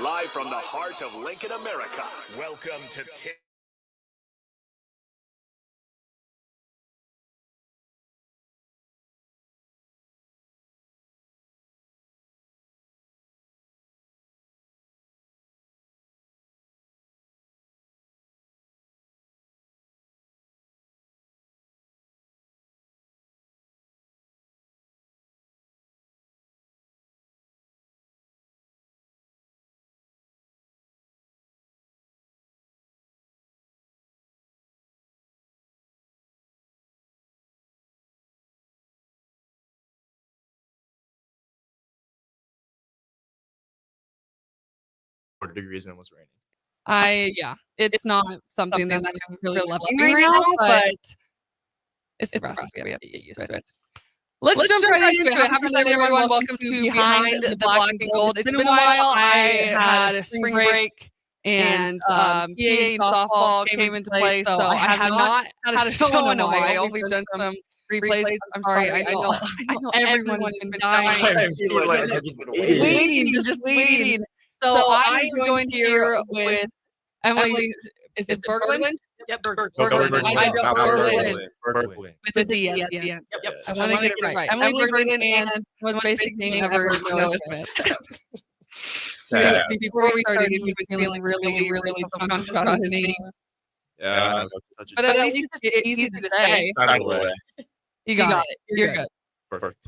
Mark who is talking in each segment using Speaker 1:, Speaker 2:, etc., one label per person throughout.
Speaker 1: Live from the heart of Lincoln, America. Welcome to
Speaker 2: degrees and it was raining.
Speaker 3: It's not something that I'm really loving right now, but it's the process. We have to get used to it. Let's jump right into it. Happy Sunday, everyone. Welcome to Behind the Black and Gold. It's been a while. I had a spring break and PA and softball came into play, so I have not had a show in a while. We've done some replays. I'm sorry. I know everyone's been dying. Waiting, just waiting. So I'm joined here with Emmilly. Is it Berglund? Yep, Berglund. I know Berglund. With the D at the end. Yep. I want to get it right. Emmilly Berglund and most basic name ever, Noah Smith. Before we started, he was feeling really self-conscious about his name.
Speaker 2: Yeah.
Speaker 3: But at least it's easy to say. You got it. You're good.
Speaker 2: Perfect.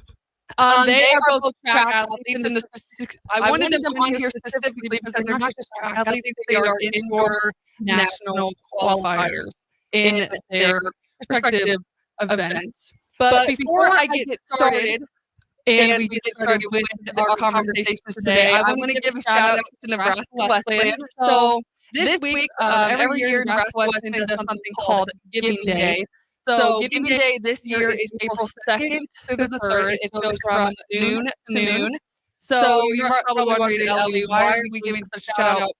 Speaker 3: They are both track athletes, and I wanted them on here specifically because they're not just track athletes; they are indoor national qualifiers in their respective events. But before I get started, and we get started with our conversations today, I want to give a shout out to Nebraska Wesleyan. So this week, every year, Nebraska Wesleyan does something called Giving Day. So Giving Day this year is April 2nd through the 3rd. It goes from noon to noon. So you're probably wondering, Ellie, why are we giving such a shout out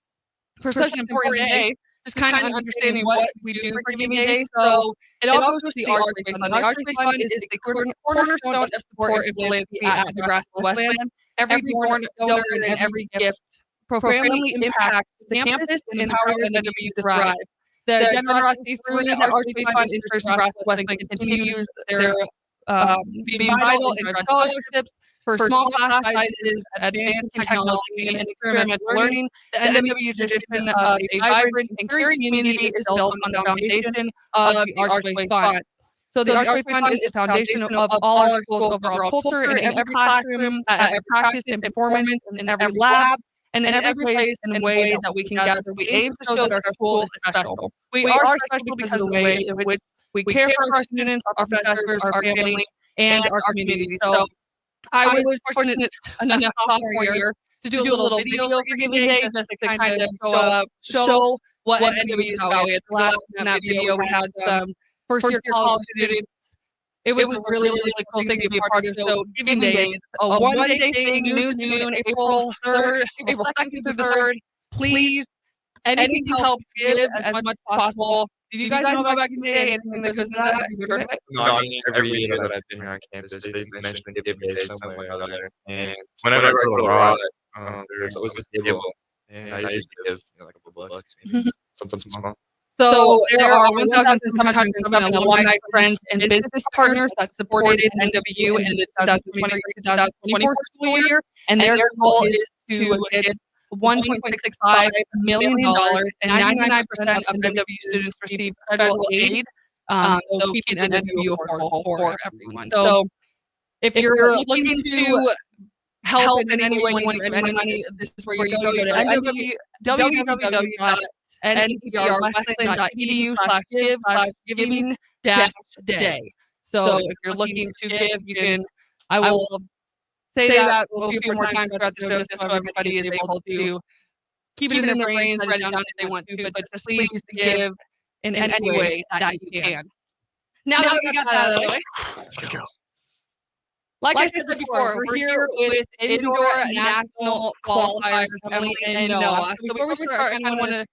Speaker 3: for such an important day? Just kind of understanding what we do for Giving Day. So it all goes to the Archery Fund. The Archery Fund is the cornerstone of support and philanthropy at Nebraska Wesleyan. Every donor and every gift profoundly impacts the campus and empowers NWU to thrive. The generosity through the Archery Fund ensures Nebraska Wesleyan continues their being vital in drug scholarships for small class sizes, advanced technology, and experimental learning. The NWU tradition of a vibrant and caring community is built on the foundation of the Archery Fund. So the Archery Fund is the foundation of all our schools' overall culture in every classroom, at every practice and performance, in every lab, and in every place and way that we can gather. We aim to show that our school is special. We are special because of the way in which we care for our students, our professors, our family, and our community. So I was fortunate enough sophomore year to do a little video for Giving Day just to kind of show what NWU is about. Last in that video, we had some first-year college students. It was a really cool thing to be a part of. So Giving Day, a one-day thing, noon, April 3rd, April 2nd through the 3rd. Please, anything helps give as much as possible. Do you guys know about Giving Day? Anything that goes into that? Have you heard of it?
Speaker 2: No, I mean, every year that I've been here on campus, they mentioned Giving Day some way or other. And whenever I go to Raw, there's always a giveaway. And I usually give like a couple bucks, maybe something small.
Speaker 3: So there are 1,707 alumni, friends, and business partners that supported NWU in the 2023-2024 school year, and their goal is to hit $1.65 million, and 99% of NWU students receive federal aid, so keeping NWU affordable for everyone. So if you're looking to help in any way, you want to give any money, this is where you go to www.nwwestleyan.edu/give/giving-day. So if you're looking to give, you can. I will say that a few more times throughout the show, just so everybody is able to keep it in their brains, write it down if they want to, but just please give in any way that you can. Now that we got that out of the way,
Speaker 2: Let's go.
Speaker 3: Like I said before, we're here with indoor national qualifiers, Emmilly and Noah. So before we start, I kind of want to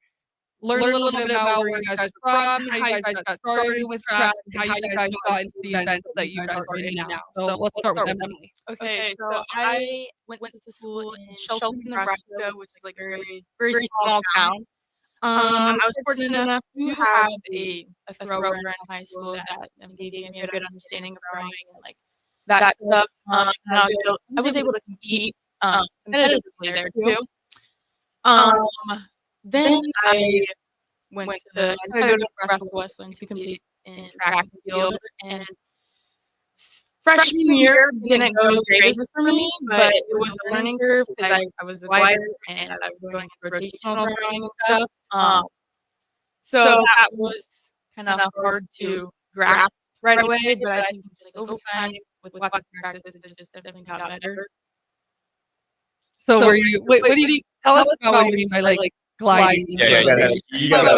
Speaker 3: learn a little bit about where you guys are from, how you guys got started with track, and how you guys got into the events that you guys are in now. So let's start with Emmilly.
Speaker 4: Okay, so I went to school in Shelton, Nebraska, which is like a very, very small town. I was fortunate enough to have a thrower in high school that gave me a good understanding of throwing and like that stuff. And I was able to compete competitively there too. Then I went to go to Nebraska Westland to compete in track and field, and freshman year didn't go great for me, but it was a learning curve because I was a glider and I was going through rotational throwing and stuff. So that was kind of hard to grasp right away, but I think just over time with lots of practice, it just definitely got better.
Speaker 3: So were you? What do you tell us about what you mean by like gliding?
Speaker 2: Yeah, you gotta.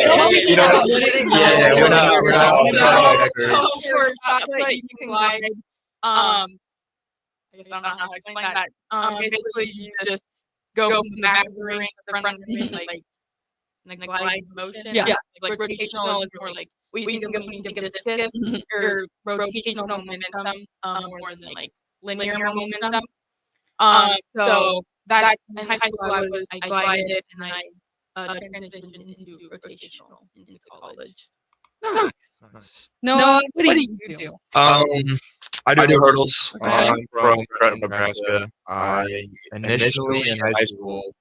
Speaker 2: We're not experts.
Speaker 4: But you can glide. I guess I don't know how to explain that. Basically, you just go from the back of the ring to the front of the ring, like glide motion.
Speaker 3: Yeah.
Speaker 4: Like rotational is more like we think of when you think of discus or rotational momentum more than like linear momentum. So that in high school I glided and I transitioned into rotational into college.
Speaker 2: Nice.
Speaker 3: No, what do you do?
Speaker 2: I do hurdles. I'm from Nebraska. I initially in high school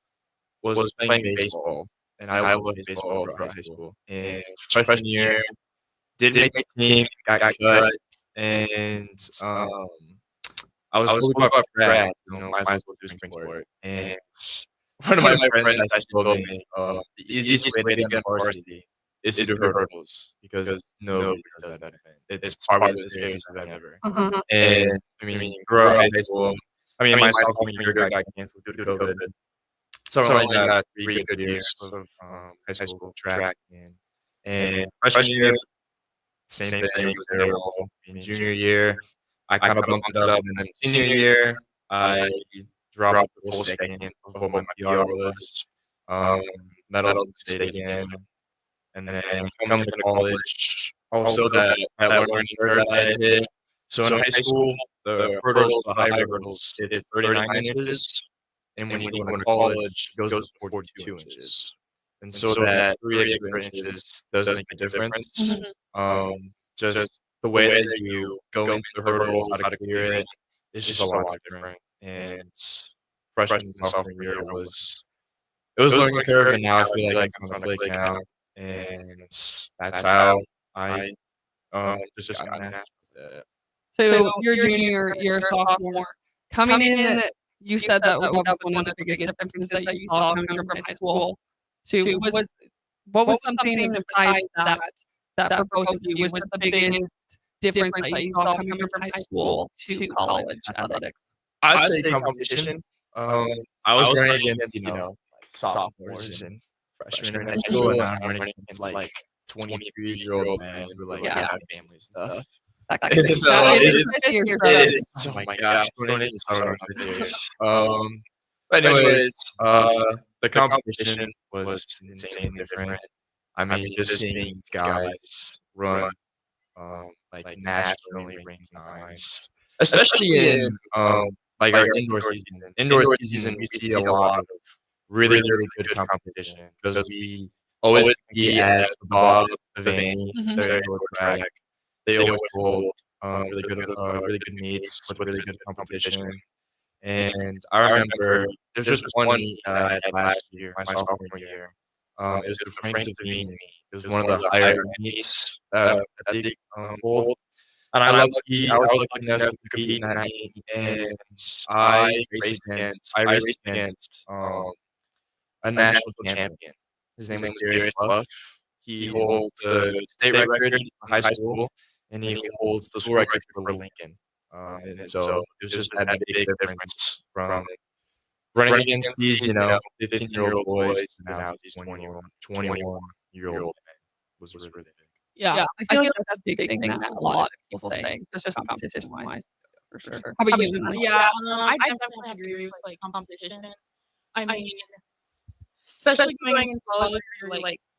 Speaker 2: was playing baseball, and I loved baseball throughout high school. And freshman year, didn't make the team, got cut, and I was fully up for grad, might as well do spring sport. And one of my friends actually told me the easiest way to get into varsity is to do hurdles because nobody does that event. It's probably the scariest event ever. And I mean, throughout high school, my sophomore year got canceled due to COVID. So I only got 3 good years of high school track. And freshman year, same thing, was terrible. In junior year, I kind of bumped it up. And then senior year, I dropped the full second of what my PR was. Medal at the state again. And then coming to college, also that learning curve that I hit. So in high school, the hurdles, the high hurdles, it's 39 inches. And when you go into college, it goes to 42 inches. And so that 3 extra inches does make a difference. Just the way that you go into the hurdle, how to clear it, is just a lot different. And freshman and sophomore year it was a learning curve, and now I feel like I'm on the lake now. And that's how I just got in.
Speaker 3: So your junior year, sophomore, coming in, you said that was one of the biggest differences that you saw coming from high school to what was something besides that for both of you was the biggest difference that you saw coming from high school to college athletics?
Speaker 2: I'd say competition. I was running against sophomores and freshmen in high school, and now I'm running against like 23-year-old men who have family stuff. Oh my gosh, don't even start on this. But anyways, the competition was insanely different. I mean, just seeing these guys run like nationally ranked times, especially in our indoor season. Indoor season, we see a lot of really good competition because we always be at the bottom of the vein, their indoor track. They always hold really good meets with really good competition. And I remember there was just one meet that I had last year, my sophomore year. It was the Franks of Bean meet. It was one of the higher meets that they hold. And I was lucky enough to compete in that meet. And I raced against a national champion. His name was Darius Bluff. He holds the state record in high school, and he holds the school record for Lincoln. And so it was just that big difference from running against these, 15-year-old boys to now these 21-year-old men was really big.
Speaker 3: Yeah, I feel like that's a big thing that a lot of people say, just competition-wise, for sure. How about you?
Speaker 4: Yeah, I definitely agree with competition. I mean, especially going in college, you're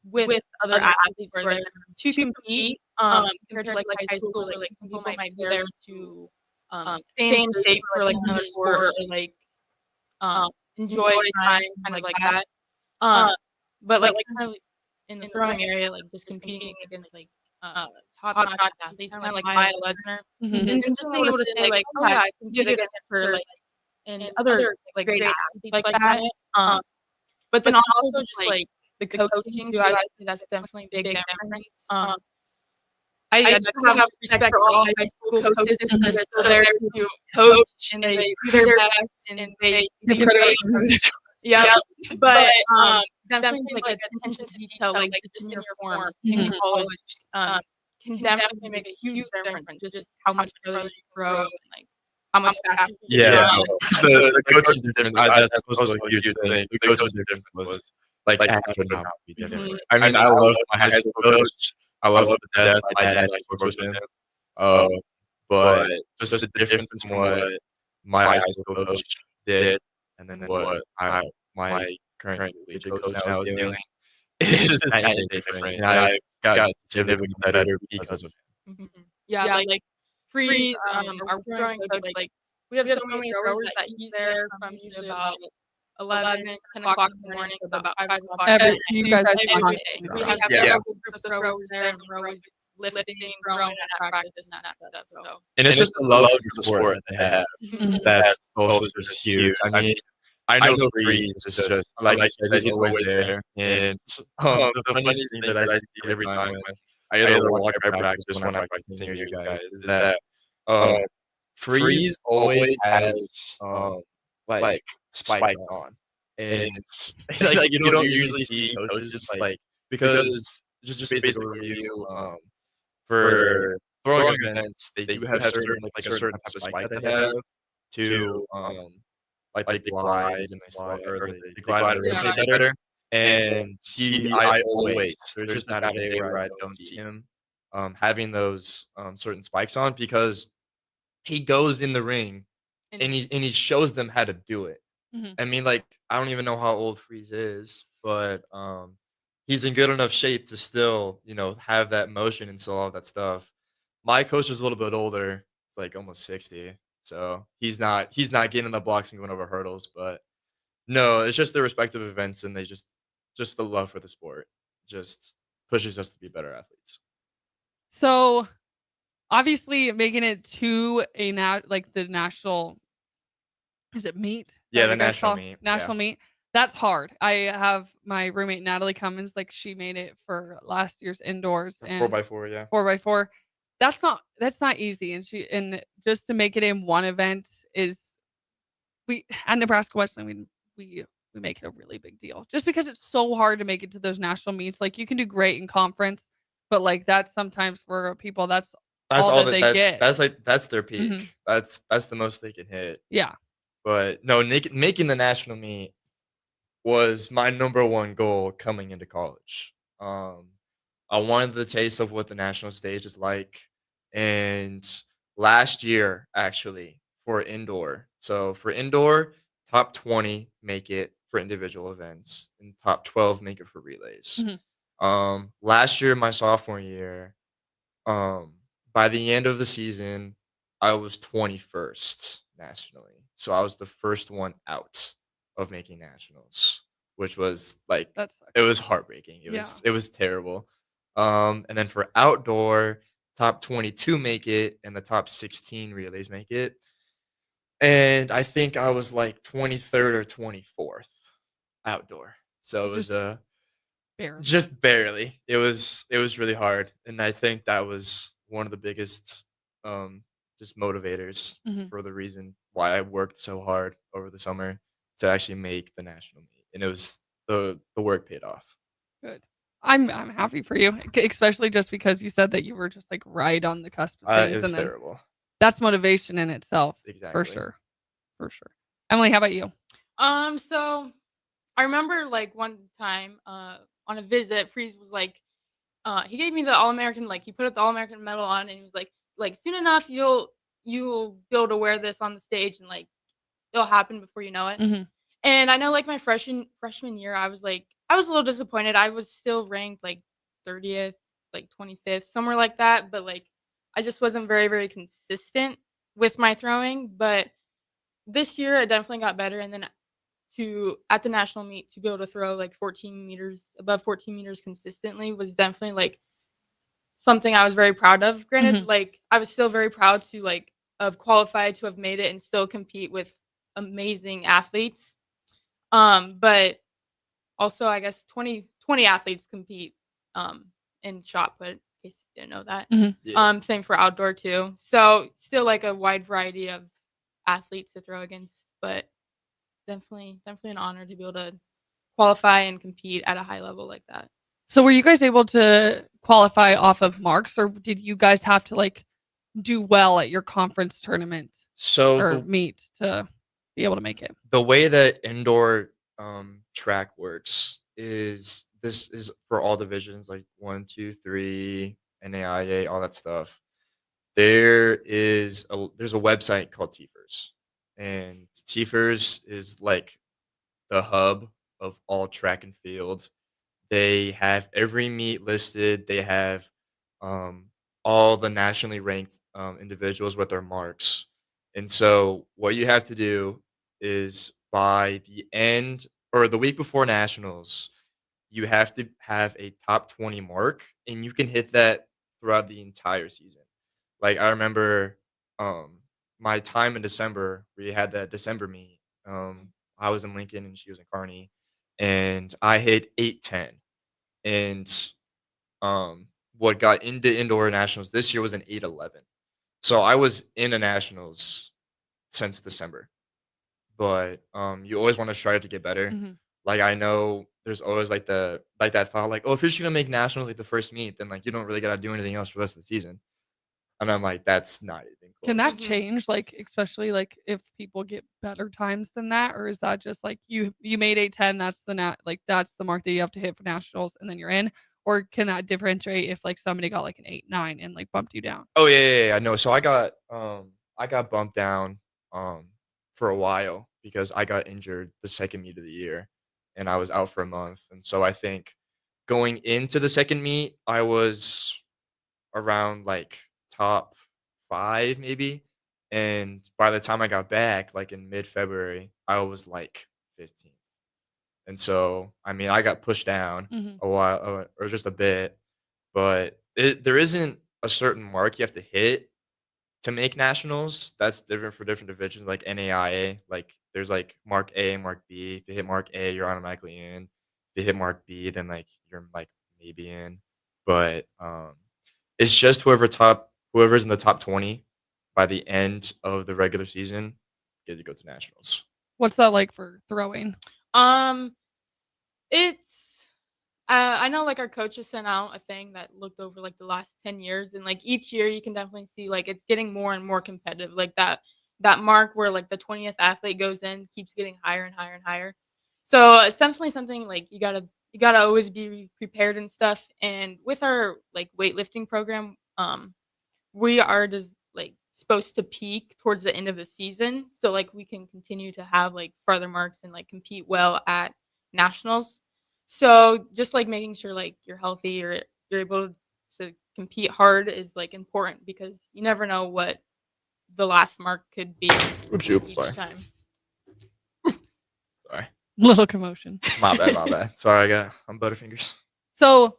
Speaker 4: with other athletes who are there to compete, compared to like high school, where like some people might be there to stay in shape for like another sport or like enjoy time, kind of like that. But like kind of in the throwing area, like just competing against like top-notch athletes, kind of like Maya Lesnar, and just being able to say like, oh yeah, I competed against her like and other like great athletes like that. But then also just like the coaching too, I think that's definitely a big difference. I have respect for all high school coaches and they're still there to coach and they do their best and they give credit. Yeah, but definitely like attention to detail, like just in your form in college, can definitely make a huge difference. Just how much further you grow and like how much faster.
Speaker 2: The coaching difference. That's also a huge thing. The coaching difference was like astronomically different. I mean, I love my high school coach. I love the death. My dad like works with him. But just the difference from what my high school coach did and then what my current collegiate coach now is doing, it's just night and day different. And I got significantly better because of him.
Speaker 4: Yeah, like Freeze, our throwing coach, like we have so many throwers that he's there from usually about 11, 10 o'clock in the morning to about 5 o'clock
Speaker 3: Every day.
Speaker 4: We have several groups of throwers there, and we're always lifting, throwing, and at practice and that stuff. So.
Speaker 2: And it's just the love for the sport that they have. That's also just huge. I mean, I know Freeze is just, like I said, he's always there. And the funniest thing that I see every time when I either watch or practice when I'm practicing with you guys is that Freeze always has like spikes on. And like you don't usually see coaches just like, because just basic review for throwing events, they do have certain like a certain type of spike that they have to like they glide and they slide or they glide and rotate better. And I always, there's just not a day where I don't see him having those certain spikes on, because he goes in the ring and he shows them how to do it. I mean, like, I don't even know how old Freeze is, but he's in good enough shape to still, have that motion and still all that stuff. My coach is a little bit older. It's like almost 60. So he's not getting in the blocks and going over hurdles, but no, it's just the respective events and they just the love for the sport just pushes us to be better athletes.
Speaker 3: So obviously making it to the national, is it meet?
Speaker 2: Yeah, the national meet.
Speaker 3: National meet. That's hard. I have my roommate Natalie Cummins, like she made it for last year's indoors and
Speaker 2: 4x4, yeah.
Speaker 3: 4x4. That's not easy. And just to make it in one event is, we at Nebraska Wesleyan we make it a really big deal. Just because it's so hard to make it to those national meets. Like you can do great in conference, but like that's sometimes for people that's all that they get.
Speaker 2: That's their peak. That's the most they can hit.
Speaker 3: Yeah.
Speaker 2: But no, making the national meet was my number one goal coming into college. I wanted the taste of what the national stage is like. And last year, actually, for indoor. So for indoor, top 20 make it for individual events, and top 12 make it for relays. Last year, my sophomore year, by the end of the season, I was 21st nationally. So I was the first one out of making nationals, which was like, it was heartbreaking. It was terrible. And then for outdoor, top 22 make it and the top 16 relays make it. And I think I was like 23rd or 24th outdoor. So it was just barely. It was really hard. And I think that was one of the biggest just motivators for the reason why I worked so hard over the summer to actually make the national meet. And it was the work paid off.
Speaker 3: Good. I'm happy for you, especially just because you said that you were just like right on the cusp of things.
Speaker 2: It was terrible.
Speaker 3: That's motivation in itself.
Speaker 2: Exactly.
Speaker 3: For sure. Emily, how about you?
Speaker 4: So I remember like one time on a visit, Freeze was like, he gave me the All-American, like he put up the All-American medal on, and he was like soon enough you'll be able to wear this on the stage, and like it'll happen before you know it. And I know like my freshman year, I was like I was a little disappointed. I was still ranked like 30th, like 25th, somewhere like that. But like, I just wasn't very, very consistent with my throwing. But this year, I definitely got better. And then at the national meet to be able to throw like 14 meters above 14 meters consistently was definitely like something I was very proud of. Granted, like I was still very proud to like have qualified to have made it and still compete with amazing athletes. But also I guess 20 athletes compete in shot put, in case you didn't know that.
Speaker 2: Yeah.
Speaker 4: Same for outdoor too. So still like a wide variety of athletes to throw against, but definitely an honor to be able to qualify and compete at a high level like that.
Speaker 3: So were you guys able to qualify off of marks, or did you guys have to like do well at your conference tournament or meet to be able to make it?
Speaker 2: The way that indoor track works is this is for all divisions like 1, 2, 3, NAIA, all that stuff. There's a website called TFRS, and TFRS is like the hub of all track and field. They have every meet listed. They have all the nationally ranked individuals with their marks. And so what you have to do is by the end or the week before nationals, you have to have a top 20 mark, and you can hit that throughout the entire season. Like I remember my time in December, we had that December meet. I was in Lincoln and she was in Kearney, and I hit 810. And what got into indoor nationals this year was an 811. So I was in a nationals since December. But you always want to strive to get better. Like I know there's always like that thought like, oh, if you're just gonna make nationals like the first meet, then like you don't really gotta do anything else for the rest of the season. And I'm like, that's not even close.
Speaker 3: Can that change, like especially like if people get better times than that, or is that just like you made 810, that's that's the mark that you have to hit for nationals and then you're in? Or can that differentiate if like somebody got like an 8-9 and like bumped you down?
Speaker 2: Oh yeah, no. So I got bumped down for a while because I got injured the second meet of the year and I was out for a month. And so I think going into the second meet, I was around like top 5 maybe. And by the time I got back, like in mid-February, I was like 15th. And so, I mean, I got pushed down a while or just a bit, but there isn't a certain mark you have to hit to make nationals. That's different for different divisions, like NAIA. Like there's like Mark A and Mark B. If you hit Mark A, you're automatically in. If you hit Mark B, then like you're like maybe in. But it's just whoever's in the top 20 by the end of the regular season get to go to nationals.
Speaker 3: What's that like for throwing?
Speaker 4: It's I know like our coaches sent out a thing that looked over like the last 10 years, and like each year you can definitely see like it's getting more and more competitive. Like that mark where like the 20th athlete goes in keeps getting higher and higher and higher. So it's definitely something like you gotta always be prepared and stuff. And with our like weightlifting program, we are just like supposed to peak towards the end of the season, so like we can continue to have like farther marks and like compete well at nationals. So just like making sure like you're healthy or you're able to compete hard is like important because you never know what the last mark could be each time.
Speaker 2: Sorry.
Speaker 3: Little commotion.
Speaker 2: My bad. Sorry, I'm Butterfingers.
Speaker 3: So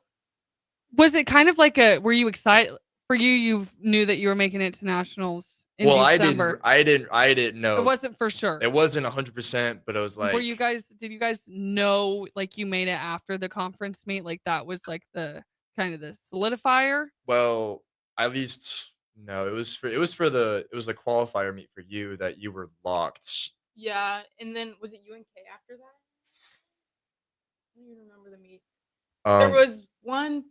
Speaker 3: was it kind of like were you excited for you knew that you were making it to nationals in December?
Speaker 2: I didn't know.
Speaker 3: It wasn't for sure.
Speaker 2: It wasn't 100%, but it was like
Speaker 3: did you guys know like you made it after the conference meet? Like that was like the kind of the solidifier?
Speaker 2: Well, at least no, it was the qualifier meet for you that you were locked.
Speaker 4: Yeah, and then was it UNK after that? I don't even remember the meet. There was one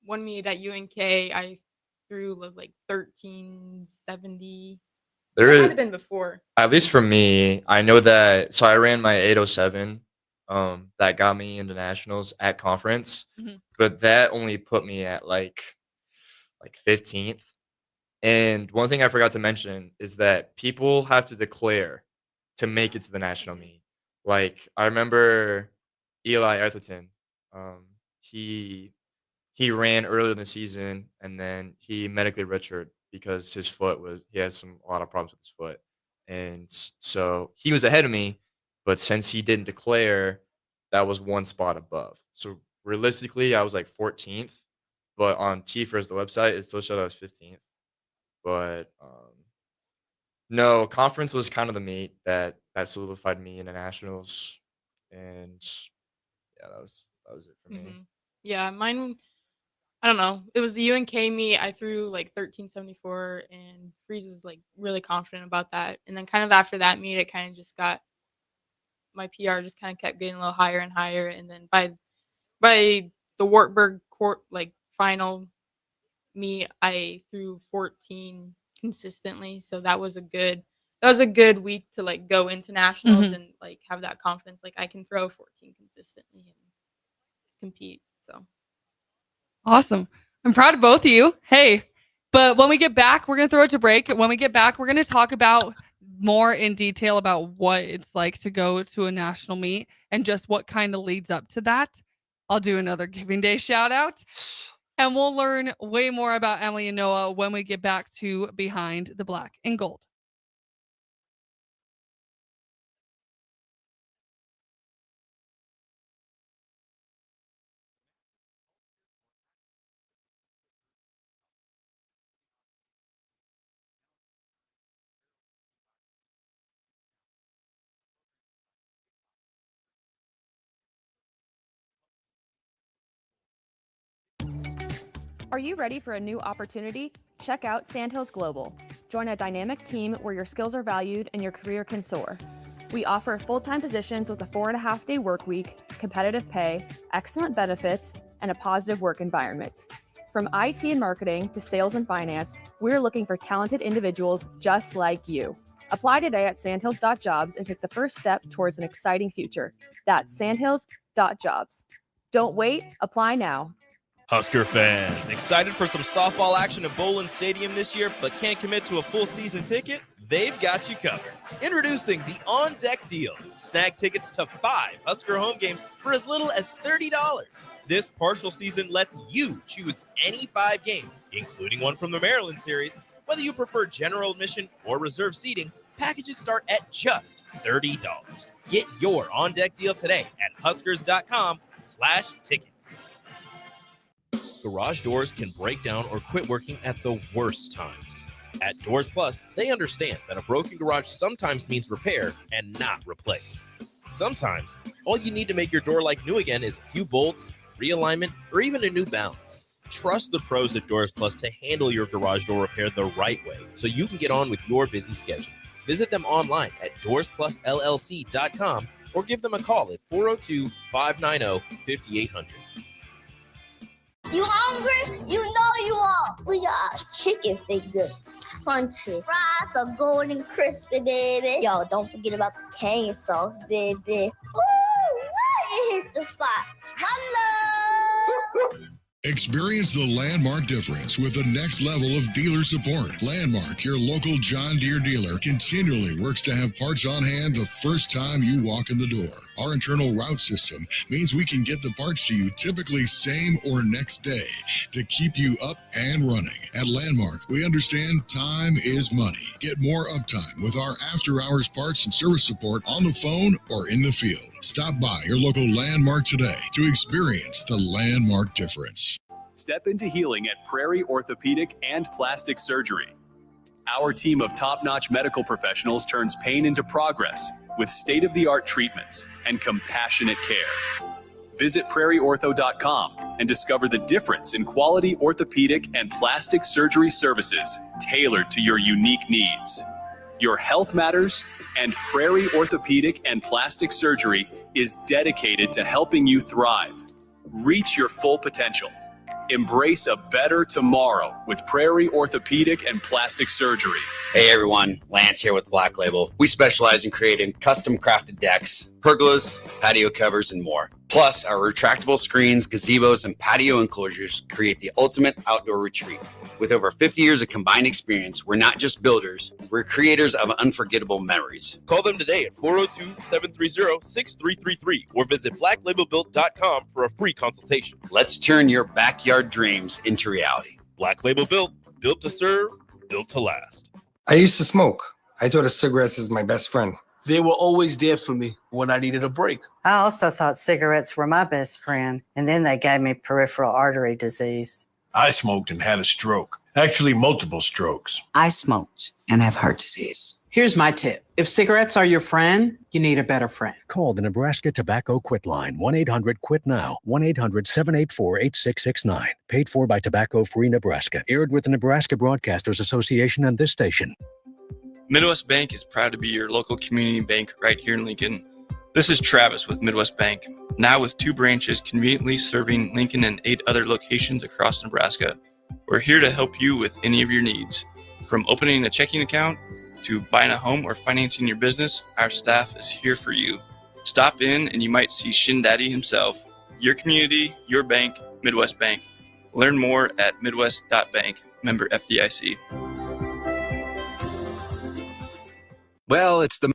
Speaker 4: meet at UNK I threw like 1370. That might have been before.
Speaker 2: At least for me, I know that. So I ran my 807. That got me into nationals at conference, but that only put me at like 15th. And one thing I forgot to mention is that people have to declare to make it to the national meet. Like I remember Eli Atherton. He ran earlier in the season, and then he medically redshirted because he has a lot of problems with his foot. And so he was ahead of me, but since he didn't declare, that was one spot above. So realistically, I was like 14th, but on TFRS, the website, it still showed I was 15th. But no, conference was kind of the meet that solidified me in the nationals, and yeah, that was it for me.
Speaker 4: Yeah, mine. I don't know. It was the UNK meet. I threw like 1374, and Freeze was like really confident about that. And then kind of after that meet, it kind of just got my PR just kind of kept getting a little higher and higher. And then by the Wartburg court like final meet, I threw 14 consistently. So that was a good week to like go into nationals and like have that confidence. Like I can throw 14 consistently and compete. So.
Speaker 3: Awesome. I'm proud of both of you. Hey, but when we get back, we're going to throw it to break. When we get back, we're going to talk about more in detail about what it's like to go to a national meet and just what kind of leads up to that. I'll do another Giving Day shout out. And we'll learn way more about Emmilly and Noah when we get back to Behind the Black and Gold.
Speaker 5: Are you ready for a new opportunity? Check out Sandhills Global. Join a dynamic team where your skills are valued and your career can soar. We offer full-time positions with a 4.5-day work week, competitive pay, excellent benefits, and a positive work environment. From IT and marketing to sales and finance, we're looking for talented individuals just like you. Apply today at sandhills.jobs and take the first step towards an exciting future. That's sandhills.jobs. Don't wait, apply now.
Speaker 6: Husker fans, excited for some softball action at Bowling Stadium this year, but can't commit to a full season ticket? They've got you covered. Introducing the On Deck Deal. Snag tickets to 5 Husker home games for as little as $30. This partial season lets you choose any 5 games, including one from the Maryland series. Whether you prefer general admission or reserve seating, packages start at just $30. Get your On Deck deal today at huskers.com/tickets. Garage doors can break down or quit working at the worst times. At Doors Plus, they understand that a broken garage sometimes means repair and not replace. Sometimes, all you need to make your door like new again is a few bolts, realignment, or even a new balance. Trust the pros at Doors Plus to handle your garage door repair the right way so you can get on with your busy schedule. Visit them online at doorsplusllc.com or give them a call at 402-590-5800.
Speaker 7: You hungry? You know you are. We got chicken fingers, crunchy, fries are golden crispy, baby. Yo, don't forget about the cane sauce, baby. Ooh, here's the spot. My love.
Speaker 8: Experience the Landmark difference with the next level of dealer support. Landmark, your local John Deere dealer, continually works to have parts on hand the first time you walk in the door. Our internal route system means we can get the parts to you typically same or next day to keep you up and running. At Landmark, we understand time is money. Get more uptime with our after-hours parts and service support on the phone or in the field. Stop by your local Landmark today to experience the Landmark difference.
Speaker 1: Step into healing at Prairie Orthopedic and Plastic Surgery. Our team of top-notch medical professionals turns pain into progress with state-of-the-art treatments and compassionate care. Visit prairieortho.com and discover the difference in quality orthopedic and plastic surgery services tailored to your unique needs. Your health matters, and Prairie Orthopedic and Plastic Surgery is dedicated to helping you thrive. Reach your full potential. Embrace a better tomorrow with Prairie Orthopedic and Plastic Surgery.
Speaker 9: Hey everyone, Lance here with Black Label. We specialize in creating custom crafted decks, pergolas, patio covers, and more. Plus, our retractable screens, gazebos, and patio enclosures create the ultimate outdoor retreat. With over 50 years of combined experience, we're not just builders, we're creators of unforgettable memories.
Speaker 6: Call them today at 402-730-6333 or visit blacklabelbuilt.com for a free consultation.
Speaker 9: Let's turn your backyard dreams into reality.
Speaker 6: Black Label Built, built to serve, built to last.
Speaker 10: I used to smoke. I thought of cigarettes as my best friend.
Speaker 11: They were always there for me when I needed a break.
Speaker 12: I also thought cigarettes were my best friend, and then they gave me peripheral artery disease.
Speaker 13: I smoked and had a stroke. Actually, multiple strokes.
Speaker 14: I smoked and have heart disease.
Speaker 15: Here's my tip. If cigarettes are your friend, you need a better friend.
Speaker 16: Call the Nebraska Tobacco Quit Line, 1-800-QUIT-NOW, 1-800-784-8669. Paid for by Tobacco Free Nebraska. Aired with the Nebraska Broadcasters Association and this station.
Speaker 2: Midwest Bank is proud to be your local community bank right here in Lincoln. This is Travis with Midwest Bank, now with 2 branches conveniently serving Lincoln and 8 other locations across Nebraska. We're here to help you with any of your needs. From opening a checking account to buying a home or financing your business, our staff is here for you. Stop in and you might see Shin Daddy himself. Your community, your bank, Midwest Bank. Learn more at midwest.bank, member FDIC.
Speaker 1: Well, it's the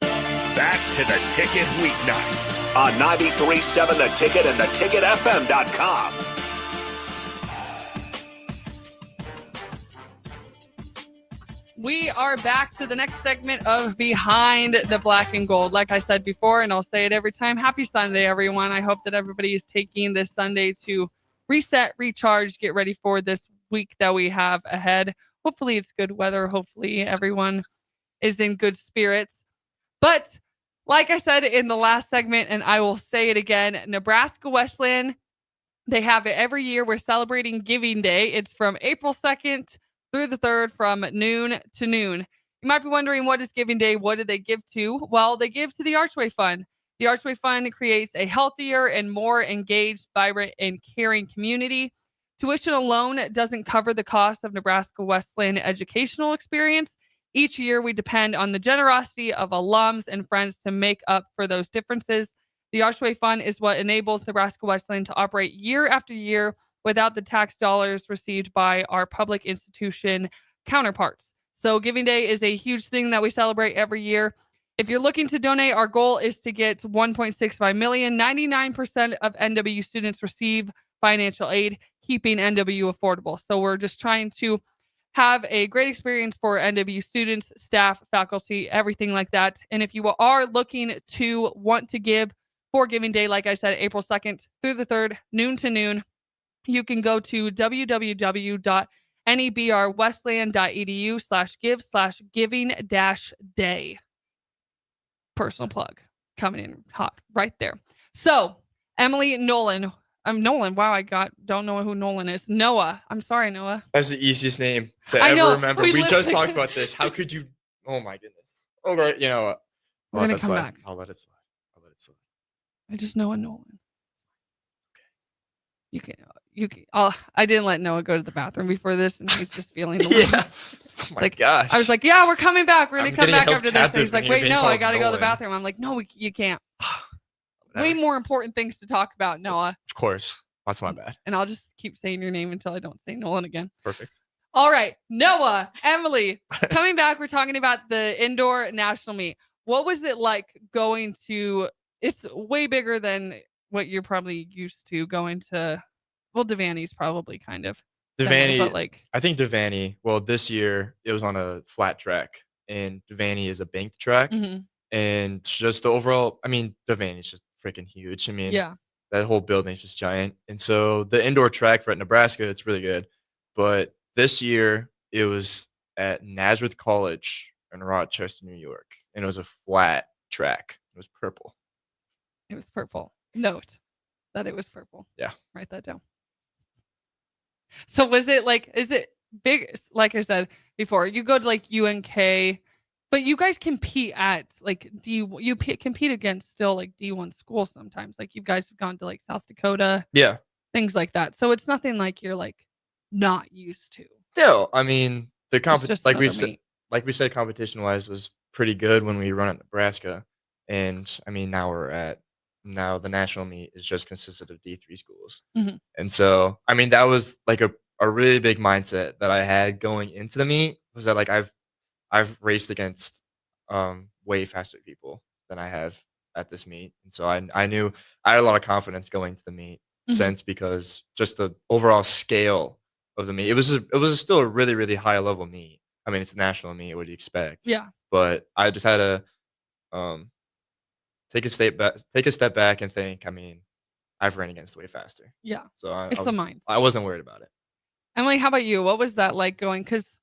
Speaker 17: Back to the Ticket weeknights on 93.7 The Ticket and theticketfm.com.
Speaker 3: We are back to the next segment of Behind the Black and Gold. Like I said before, and I'll say it every time, happy Sunday, everyone. I hope that everybody is taking this Sunday to reset, recharge, get ready for this week that we have ahead. Hopefully it's good weather. Hopefully everyone is in good spirits. But like I said in the last segment, and I will say it again, Nebraska Wesleyan, they have it every year. We're celebrating Giving Day. It's from April 2nd through the 3rd from noon to noon. You might be wondering, what is Giving Day? What do they give to? Well, they give to the Archway Fund. The Archway Fund creates a healthier and more engaged, vibrant, and caring community. Tuition alone doesn't cover the cost of Nebraska Wesleyan educational experience. Each year, we depend on the generosity of alums and friends to make up for those differences. The Archway Fund is what enables Nebraska Wesleyan to operate year after year without the tax dollars received by our public institution counterparts. So Giving Day is a huge thing that we celebrate every year. If you're looking to donate, our goal is to get $1.65 million. 99% of NWU students receive financial aid, keeping NWU affordable. So we're just trying to have a great experience for NWU students, staff, faculty, everything like that. And if you are looking to want to give for Giving Day, like I said, April 2nd through the 3rd, noon to noon, you can go to www.nebrwesleyan.edu/give/giving-day. Personal plug coming in hot right there. So Emily Nolan. Nolan. Wow, don't know who Nolan is. Noah. I'm sorry, Noah.
Speaker 2: That's the easiest name to ever remember. We just talked about this. How could you? Oh my goodness. Okay, you know what?
Speaker 3: We're gonna come back.
Speaker 2: I'll let it slide.
Speaker 3: I just know a Nolan. Okay. You can. I didn't let Noah go to the bathroom before this, and he's just feeling a little.
Speaker 2: Yeah. Oh my gosh.
Speaker 3: I was like, yeah, we're coming back. We're gonna come back after this. And he's like,
Speaker 2: when you're
Speaker 3: wait,
Speaker 2: being
Speaker 3: no, I
Speaker 2: called
Speaker 3: gotta go to the
Speaker 2: Nolan.
Speaker 3: bathroom. I'm like, no, you can't. Way more important things to talk about, Noah.
Speaker 2: Of course. That's my bad.
Speaker 3: And I'll just keep saying your name until I don't say Nolan again.
Speaker 2: Perfect.
Speaker 3: All right, Noah, Emily, coming back. We're talking about the indoor national meet. What was it like going to? It's way bigger than what you're probably used to going to. Well, Devaney's probably kind of.
Speaker 2: Devaney,
Speaker 3: but like
Speaker 2: I think Devaney. Well, this year it was on a flat track, and Devaney is a banked track, and just the overall. I mean, Devaney's just freaking huge. I mean,
Speaker 3: yeah,
Speaker 2: that whole building is just giant, and so the indoor track for Nebraska, it's really good. But this year it was at Nazareth College in Rochester, New York, and it was a flat track. It was purple.
Speaker 3: It was purple. Note that it was purple.
Speaker 2: Yeah,
Speaker 3: write that down. So was it like, is it big? Like I said before, you go to like UNK, but you guys compete at like compete against still like D1 schools sometimes. Like you guys have gone to like South Dakota.
Speaker 2: Yeah.
Speaker 3: Things like that. So it's nothing like you're like not used to.
Speaker 2: No, I mean the
Speaker 3: competition,
Speaker 2: like we said, competition wise was pretty good when we run at Nebraska, and I mean now we're at now the national meet is just consisted of D3 schools.
Speaker 3: Mhm.
Speaker 2: And so, I mean, that was like a really big mindset that I had going into the meet, was that like I've raced against way faster people than I have at this meet. And so I knew I had a lot of confidence going to the meet
Speaker 3: Mhm.
Speaker 2: since, because just the overall scale of the meet, it was still a really, really high level meet. I mean, it's a national meet, what do you expect?
Speaker 3: Yeah.
Speaker 2: But I just had to um take a step back and think, I mean, I've ran against way faster.
Speaker 3: Yeah.
Speaker 2: So
Speaker 3: It's the mind.
Speaker 2: I wasn't worried about it.
Speaker 3: Emily, how about you? What was that like going? Because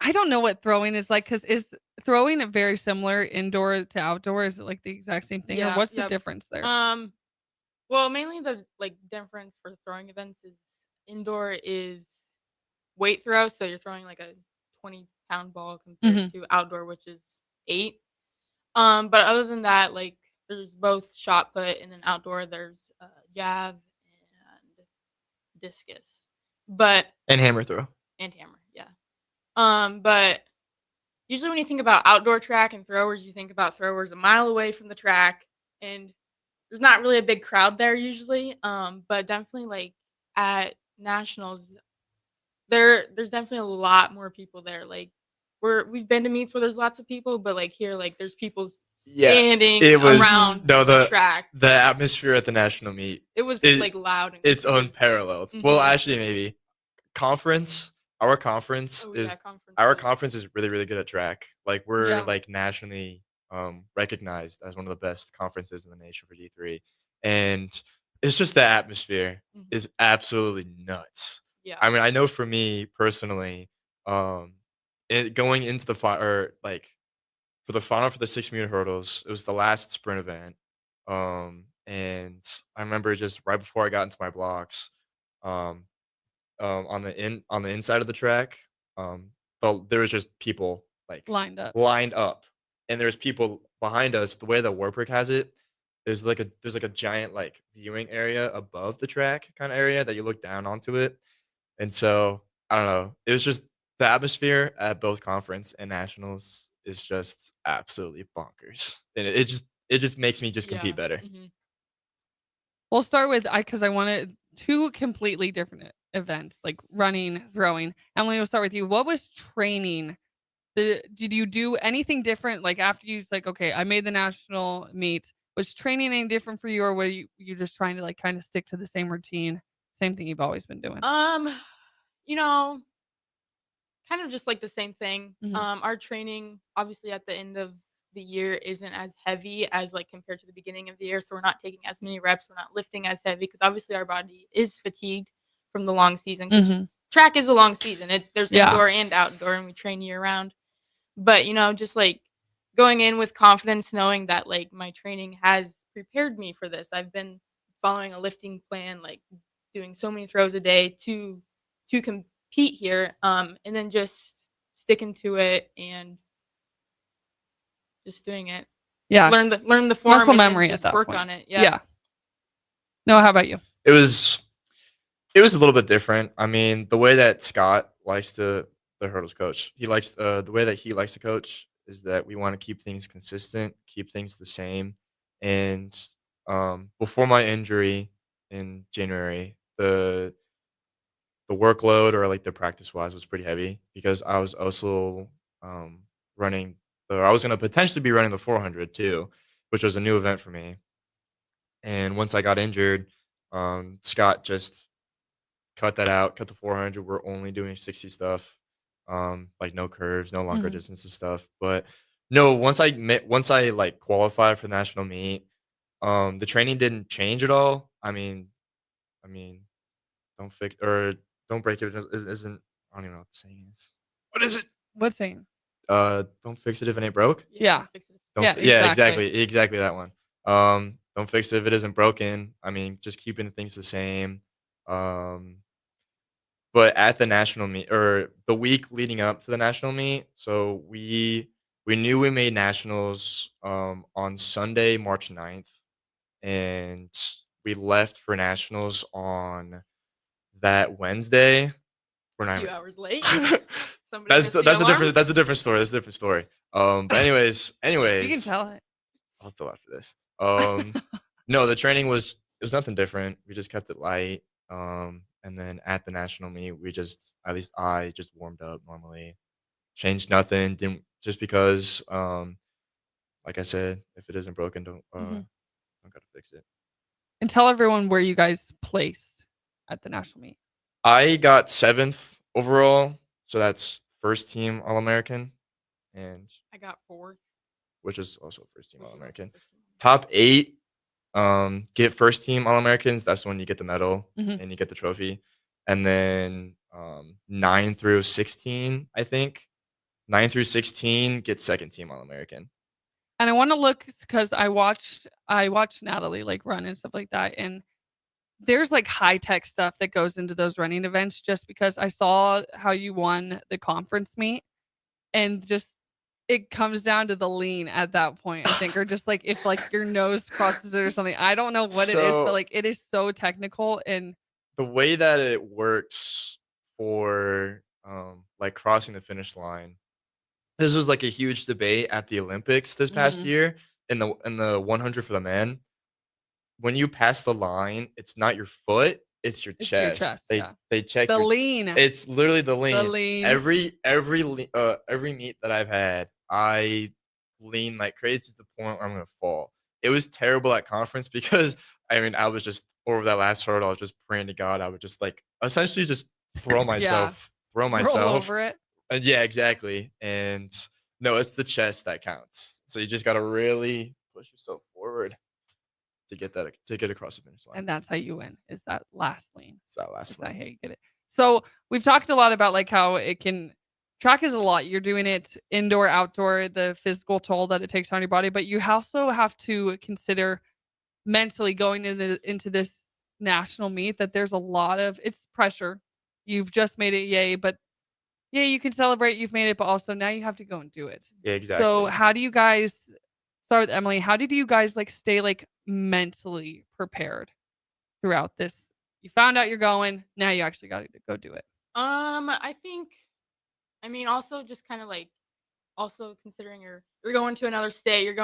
Speaker 3: I don't know what throwing is like. Because is throwing very similar indoor to outdoor? Is it like the exact same thing, or what's the difference there?
Speaker 4: Well, mainly the difference for throwing events is indoor is weight throw, so you're throwing like a 20-pound ball compared to outdoor, which is 8. But other than that, like there's both shot put, and then outdoor there's jab and discus,
Speaker 2: And hammer throw.
Speaker 4: yeah. But usually when you think about outdoor track and throwers, you think about throwers a mile away from the track, and there's not really a big crowd there usually. But definitely like at nationals, there's definitely a lot more people there. Like we've been to meets where there's lots of people, but like here, like there's people standing around the track.
Speaker 2: The atmosphere at the national meet.
Speaker 4: It was like loud. And
Speaker 2: it's
Speaker 4: crazy.
Speaker 2: unparalleled. Well, actually, maybe conference. Our conference is really, really good at track. Like we're like nationally recognized as one of the best conferences in the nation for D3, and it's just the atmosphere is absolutely nuts.
Speaker 4: Yeah.
Speaker 2: I mean, I know for me personally, going into the for the final for the 6-meter hurdles, it was the last sprint event. And I remember just right before I got into my blocks, on the inside of the track, but there was just people like
Speaker 3: Lined up.
Speaker 2: and there's people behind us. The way that Warbrick has it, there's like a giant like viewing area above the track kind of area that you look down onto it. And so I don't know, it was just the atmosphere at both conference and nationals is just absolutely bonkers, and it just makes me just compete better.
Speaker 3: We'll start with because I wanted 2 completely different events, like running, throwing. Emily, we'll start with you. What was training? Did you do anything different? Like after you was like, okay, I made the national meet. Was training any different for you, or were you just trying to like kind of stick to the same routine, same thing you've always been doing?
Speaker 4: You know, kind of just like the same thing. Our training, obviously, at the end of the year isn't as heavy as like compared to the beginning of the year, so we're not taking as many reps, we're not lifting as heavy, because obviously our body is fatigued from the long season, because track is a long season. There's indoor and outdoor, and we train year round. But just like going in with confidence, knowing that like my training has prepared me for this. I've been following a lifting plan, like doing so many throws a day to compete here, and then just sticking to it and just doing it.
Speaker 3: Yeah.
Speaker 4: Learn the form.
Speaker 3: Muscle
Speaker 4: and
Speaker 3: memory
Speaker 4: just
Speaker 3: at that
Speaker 4: work
Speaker 3: point.
Speaker 4: on it. Yeah.
Speaker 3: No, how about you?
Speaker 2: It was a little bit different. I mean, the way that Scott likes the hurdles coach, he likes the way that he likes to coach is that we want to keep things consistent, keep things the same. And before my injury in January, the workload or like the practice wise was pretty heavy, because I was also running. I was going to potentially be running the 400 too, which was a new event for me. And once I got injured, Scott just cut that out, cut the 400. We're only doing 60 stuff, like no curves, no longer distances stuff. But no, once I like qualified for national meet, the training didn't change at all. I mean, don't fix or don't break it isn't. I don't even know what the saying is. What is it?
Speaker 3: What saying?
Speaker 2: Don't fix it if it ain't broke.
Speaker 3: Yeah.
Speaker 2: Exactly that one. Don't fix it if it isn't broken. I mean, just keeping things the same. But at the national meet, or the week leading up to the national meet, so we knew we made nationals on Sunday, March 9th, and we left for nationals on that Wednesday. We're not
Speaker 4: a few hours late.
Speaker 2: That's a different story. But anyways,
Speaker 3: You can tell it.
Speaker 2: I'll tell after this. No, the training was nothing different. We just kept it light. And then at the national meet, at least I just warmed up normally. Changed nothing. Didn't just because like I said, if it isn't broken, don't gotta fix it.
Speaker 3: And tell everyone where you guys placed at the national meet.
Speaker 2: I got 7th overall, so that's first team All-American, and
Speaker 4: I got 4th,
Speaker 2: which is also first team All-American. Top 8, get first team All-Americans. That's when you get the medal and you get the trophy. And then 9 through 16, I think 9 through 16 get second team All-American.
Speaker 3: And I want to look because I watched Natalie like run and stuff like that, and there's like high tech stuff that goes into those running events. Just because I saw how you won the conference meet, and just it comes down to the lean at that point, I think, or just like if like your nose crosses it or something. I don't know what it is, but like it is so technical. And
Speaker 2: the way that it works for like crossing the finish line. This was like a huge debate at the Olympics this past year in the 100 for the men. When you pass the line, it's not your foot, it's your chest. They check
Speaker 3: the lean.
Speaker 2: It's literally the lean.
Speaker 3: The lean.
Speaker 2: Every meet that I've had, I lean like crazy to the point where I'm gonna fall. It was terrible at conference because I mean I was just over that last hurdle. I was just praying to God. I would just like essentially just throw myself
Speaker 3: roll over it.
Speaker 2: Yeah, exactly. And no, it's the chest that counts. So you just got to really push yourself forward to get across the finish line.
Speaker 3: And that's how you win. Is that last lean?
Speaker 2: It's that last lean.
Speaker 3: How you get it. So we've talked a lot about like how track is a lot. You're doing it indoor, outdoor, the physical toll that it takes on your body, but you also have to consider mentally going into this national meet that there's a lot of it's pressure. You've just made it, yay, but yeah, you can celebrate you've made it, but also now you have to go and do it.
Speaker 2: Yeah, exactly.
Speaker 3: So how do you guys start with Emmilly? How did you guys like stay like mentally prepared throughout this? You found out you're going, now you actually got to go do it.
Speaker 4: I think, I mean, also just kind of like, also considering you're going to another state,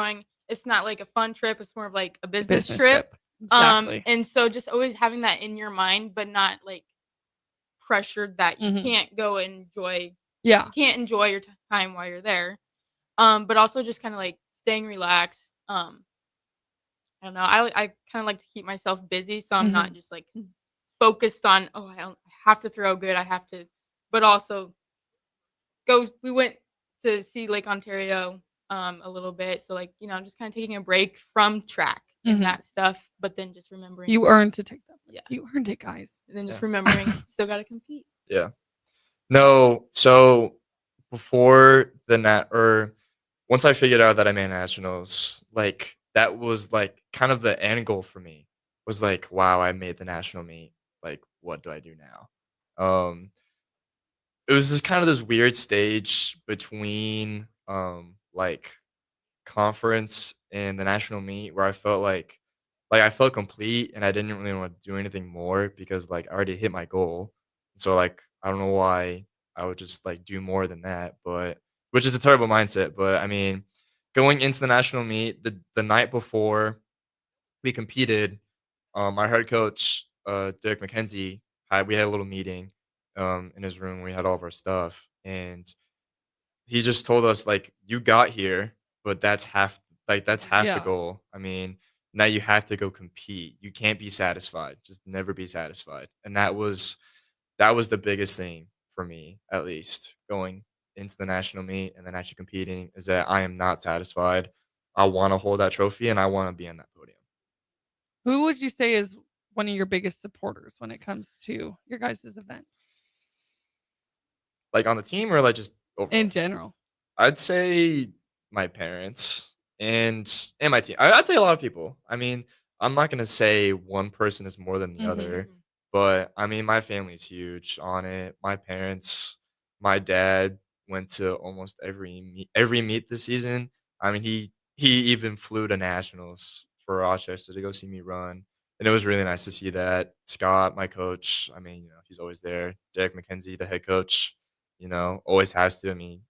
Speaker 4: it's not like a fun trip, it's more of like a business trip.
Speaker 3: Exactly.
Speaker 4: And so just always having that in your mind, but not like pressured that you can't go enjoy.
Speaker 3: Yeah.
Speaker 4: You can't enjoy your time while you're there. But also just kind of like staying relaxed. I don't know. I kind of like to keep myself busy, so I'm not just like focused on I have to throw good. I have to, but also we went to see Lake Ontario a little bit, so like just kind of taking a break from track and that stuff, but then just remembering
Speaker 3: you earned to take that.
Speaker 4: Yeah,
Speaker 3: you earned it, guys.
Speaker 4: And then just remembering still got to compete.
Speaker 2: Yeah. No, so before once I figured out that I made nationals, like that was like kind of the end goal for me was like, wow, I made the national meet. Like, what do I do now? It was this weird stage between like conference and the national meet where I felt like I felt complete and I didn't really want to do anything more because like I already hit my goal. So like I don't know why I would just like do more than that, but which is a terrible mindset. But I mean, going into the national meet, the night before we competed, our head coach, Derek McKenzie, we had a little meeting in his room. We had all of our stuff, and he just told us like, you got here, but that's half the goal. I mean, now you have to go compete. You can't be satisfied. Just never be satisfied. And that was the biggest thing for me, at least going into the national meet and then actually competing, is that I am not satisfied. I want to hold that trophy and I want to be on that podium.
Speaker 3: Who would you say is one of your biggest supporters when it comes to your guys' event?
Speaker 2: Like on the team or like just overall?
Speaker 3: In general?
Speaker 2: I'd say my parents and my team. I'd say a lot of people. I mean, I'm not going to say one person is more than the other, but I mean, my family's huge on it. My parents, my dad went to almost every meet this season. I mean, he even flew to nationals for Rochester to go see me run. And it was really nice to see that. Scott, my coach, I mean, he's always there. Derek McKenzie, the head coach, always has to. I mean,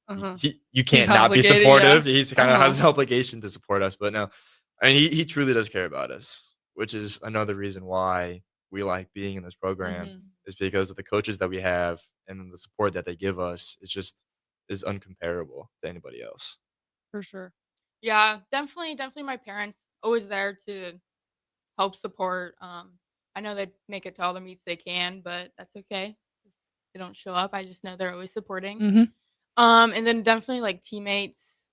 Speaker 2: you can't not be supportive. Yeah. He's kind of has an obligation to support us. But no, I mean, he truly does care about us. which is another reason why we like being in this program
Speaker 3: Mhm.
Speaker 2: is because of the coaches that we have and the support that they give us is uncomparable to anybody else.
Speaker 3: For sure.
Speaker 4: Yeah, definitely my parents always there to help support. I know they make it to all the meets they can, but that's okay. If they don't show up, I just know they're always supporting.
Speaker 3: Mhm.
Speaker 4: And then definitely like teammates.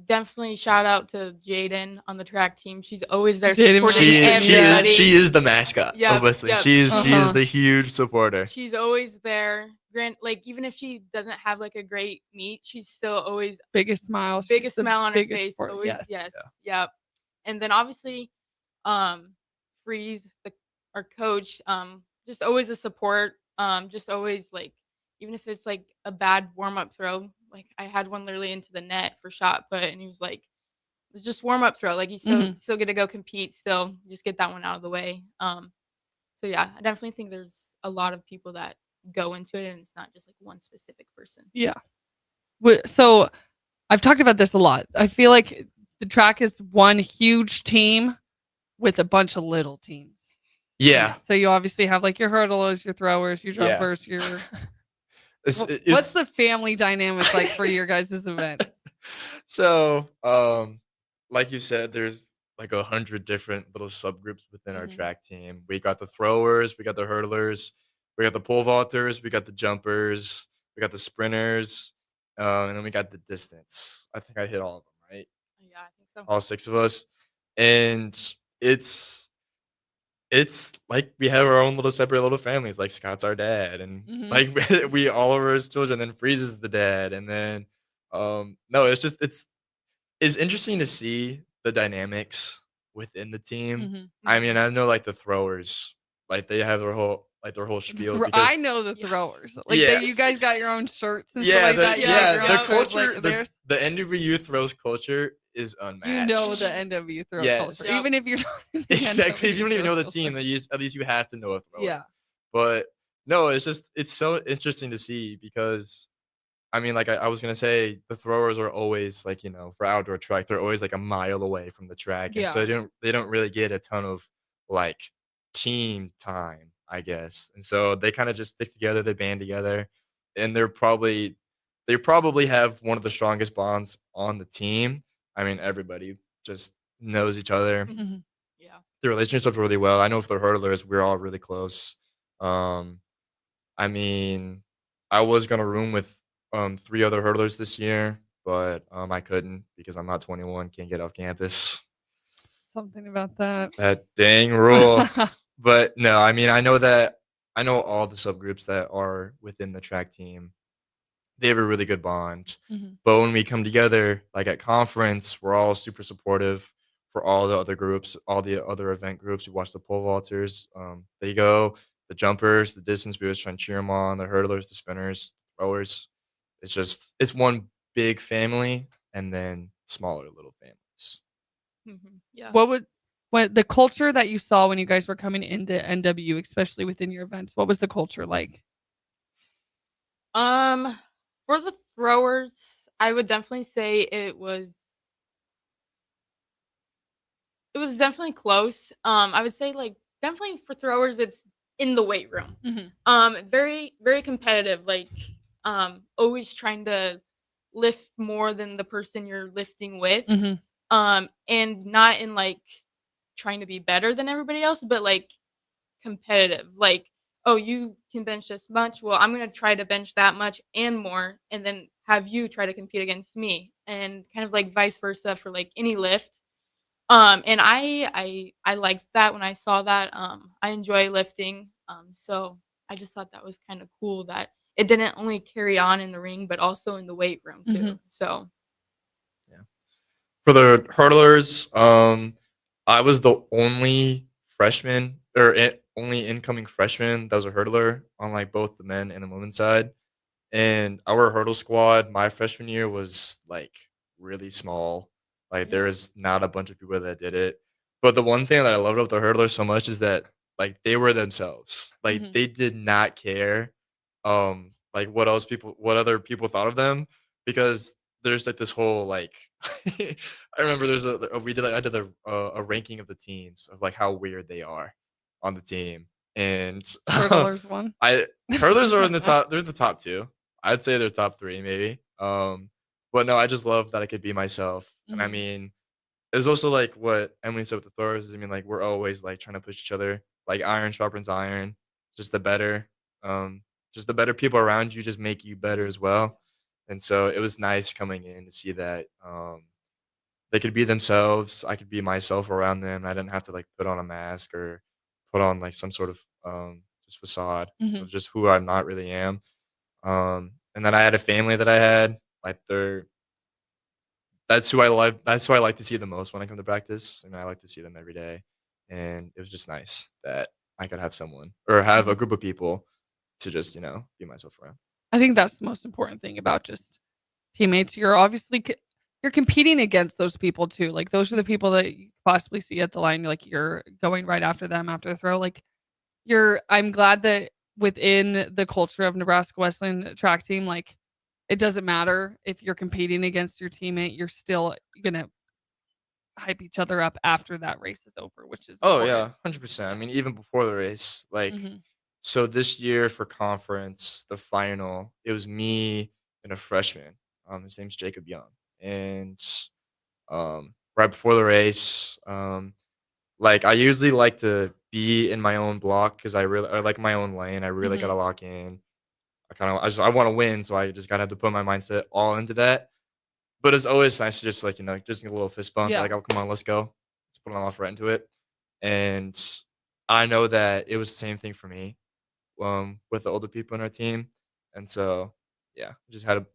Speaker 4: Definitely shout out to Jaden on the track team. She's always there
Speaker 3: Jaden
Speaker 4: supporting
Speaker 2: She
Speaker 4: everybody.
Speaker 2: is the mascot
Speaker 4: Yep,
Speaker 2: of Wesley.
Speaker 4: yep.
Speaker 2: She is
Speaker 3: Uh-huh.
Speaker 2: the huge supporter.
Speaker 4: She's always there. Like even if she doesn't have like a great meet, she's still always
Speaker 3: Biggest smile. She's
Speaker 4: biggest
Speaker 3: the
Speaker 4: smile on her
Speaker 3: biggest
Speaker 4: face.
Speaker 3: support,
Speaker 4: Always,
Speaker 3: yes.
Speaker 4: yep. And then obviously, Freeze, our coach, just always a support. Just always like, even if it's like a bad warm up throw, like I had one literally into the net for shot put, and he was like, "It's just warm up throw. Like you
Speaker 3: Mhm.
Speaker 4: still get to go compete. Still, just get that one out of the way." So yeah, I definitely think there's a lot of people that go into it, and it's not just like one specific person.
Speaker 3: Yeah. So I've talked about this a lot. I feel like the track is one huge team with a bunch of little teams.
Speaker 2: Yeah.
Speaker 3: So you obviously have like your hurdlers, your throwers, your
Speaker 2: Yeah.
Speaker 3: jumpers, your
Speaker 2: It's
Speaker 3: what's the family dynamic like for your guys' events?
Speaker 2: So, like you said, there's like 100 different little subgroups within our
Speaker 3: Mhm.
Speaker 2: track team. We got the throwers, we got the hurdlers, we got the pole vaulters, we got the jumpers, we got the sprinters, and then we got the distance. I think I hit all of them, right?
Speaker 4: Yeah, I think so.
Speaker 2: All 6 of us. And it's like we have our own little separate little families. Like Scott's our dad, and
Speaker 3: Mhm.
Speaker 2: like we all of his children. Then Freeze is the dad, and then no, it's interesting to see the dynamics within the team.
Speaker 3: Mhm.
Speaker 2: I mean, I know like the throwers, like they have their whole spiel. Because,
Speaker 3: I know the throwers. Like
Speaker 2: Yeah.
Speaker 3: you guys got your own shirts and stuff
Speaker 2: yeah,
Speaker 3: like that. You got your
Speaker 2: the
Speaker 3: own shirts,
Speaker 2: culture,
Speaker 3: like, there's
Speaker 2: the NWU throws culture is unmatched.
Speaker 3: you know the NW throw
Speaker 2: Yes.
Speaker 3: culture. Even if you're not in the
Speaker 2: Exactly. If you
Speaker 3: NW
Speaker 2: don't even know the
Speaker 3: throw
Speaker 2: team,
Speaker 3: culture.
Speaker 2: then at least you have to know a thrower.
Speaker 3: Yeah.
Speaker 2: But no, it's so interesting to see because I mean, like I was gonna say, the throwers are always like, for outdoor track, they're always like a mile away from the track. And so
Speaker 3: Yeah.
Speaker 2: they don't really get a ton of like team time, I guess. And so they kind of just stick together, they band together, and they probably have one of the strongest bonds on the team. I mean, everybody just knows each other.
Speaker 3: Mhm.
Speaker 4: Yeah.
Speaker 2: The relationships really well. I know for the hurdlers, we're all really close. I mean, I was gonna room with 3 other hurdlers this year, but I couldn't because I'm not 21, can't get off campus.
Speaker 3: Something about that.
Speaker 2: That dang rule. But no, I mean, I know all the subgroups that are within the track team. They have a really good bond.
Speaker 3: Mhm.
Speaker 2: But when we come together, like at conference, we're all super supportive for all the other groups, all the other event groups. We watch the pole vaulters. They go, the jumpers, the distance. We always try and cheer them on. The hurdlers, the spinners, throwers. It's one big family, and then smaller little families.
Speaker 4: Yeah.
Speaker 3: What the culture that you saw when you guys were coming into NW, especially within your events, what was the culture like?
Speaker 4: For the throwers, I would definitely say it was definitely close. I would say like definitely for throwers, it's in the weight room.
Speaker 3: Mhm.
Speaker 4: Very very competitive. Like always trying to lift more than the person you're lifting with.
Speaker 3: Mhm.
Speaker 4: And not in like trying to be better than everybody else, but like competitive. Like, oh, you can bench this much. Well, I'm gonna try to bench that much and more, and then have you try to compete against me, and kind of like vice versa for like any lift. And I liked that when I saw that. I enjoy lifting. So I just thought that was kind of cool that it didn't only carry on in the ring, but also in the weight room too.
Speaker 3: Mhm.
Speaker 4: So
Speaker 2: For the hurdlers, I was the only freshman or only incoming freshman that was a hurdler on like both the men and the women's side. And our hurdle squad, my freshman year was like really small. Like there is not a bunch of people that did it. But the one thing that I loved about the hurdlers so much is that like they were themselves. Like
Speaker 3: Mhm.
Speaker 2: they did not care like what other people thought of them because there's like this whole like I remember I did a ranking of the teams of like how weird they are on the team, and
Speaker 3: Hurdlers won.
Speaker 2: Hurlers are in the top. They're in the top 2. I'd say they're top 3 maybe. But no, I just love that I could be myself, and I
Speaker 3: Mhm.
Speaker 2: mean, it's also like what Emily said with the throwers. I mean, like we're always like trying to push each other. Like iron sharpens iron. Just the better, um, just the better people around you just make you better as well. And so it was nice coming in to see that they could be themselves. I could be myself around them. I didn't have to like put on a mask or put on like some sort of just facade
Speaker 3: Mhm.
Speaker 2: of just who I not really am. And then I had a family that I had like that's who I love. That's who I like to see the most when I come to practice, and I like to see them every day. And it was just nice that I could have someone or have a
Speaker 3: Mhm.
Speaker 2: group of people to just be myself around.
Speaker 3: I think that's the most important thing about just teammates. You're obviously you're competing against those people too. Like those are the people that you possibly see at the line. Like you're going right after them after the throw. Like I'm glad that within the culture of Nebraska Wesleyan track team, like it doesn't matter if you're competing against your teammate, you're still gonna hype each other up after that race is over, which is
Speaker 2: Oh
Speaker 3: important.
Speaker 2: yeah, 100%. I mean, even before the race, like
Speaker 3: Mhm.
Speaker 2: so this year for conference, the final, it was me and a freshman. His name's Jacob Young, and right before the race, like I usually like to be in my own block because I like my own lane. I really
Speaker 3: Mhm.
Speaker 2: gotta lock in. I want to win, so I just gotta have to put my mindset all into that. But it's always nice to just like just get a little fist bump.
Speaker 3: Yeah.
Speaker 2: Like, oh come on, let's go. Let's put an offer right into it. And I know that it was the same thing for me with the older people in our team. And so yeah, just had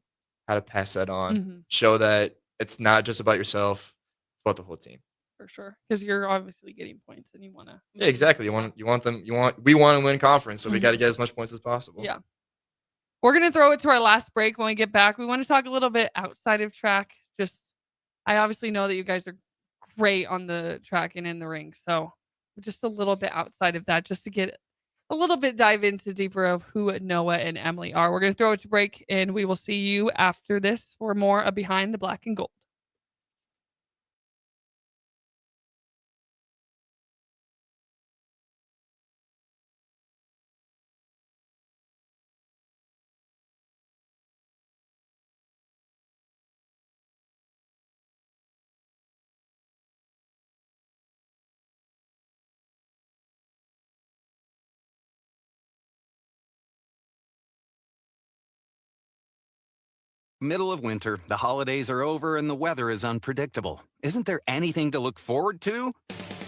Speaker 2: to pass that on.
Speaker 3: Mhm.
Speaker 2: Show that it's not just about yourself, it's about the whole team.
Speaker 3: For sure. Because you're obviously getting points and you wanna
Speaker 2: Yeah, exactly. We want to win conference, so we got to
Speaker 3: Mhm.
Speaker 2: get as much points as possible.
Speaker 3: Yeah. We're gonna throw it to our last break. When we get back, we want to talk a little bit outside of track. I obviously know that you guys are great on the track and in the ring. So just a little bit outside of that, just to get a little bit dive into deeper of who Noah and Emily are. We're gonna throw it to break and we will see you after this for more of Behind the Black and Gold.
Speaker 18: Middle of winter, the holidays are over, and the weather is unpredictable. Isn't there anything to look forward to?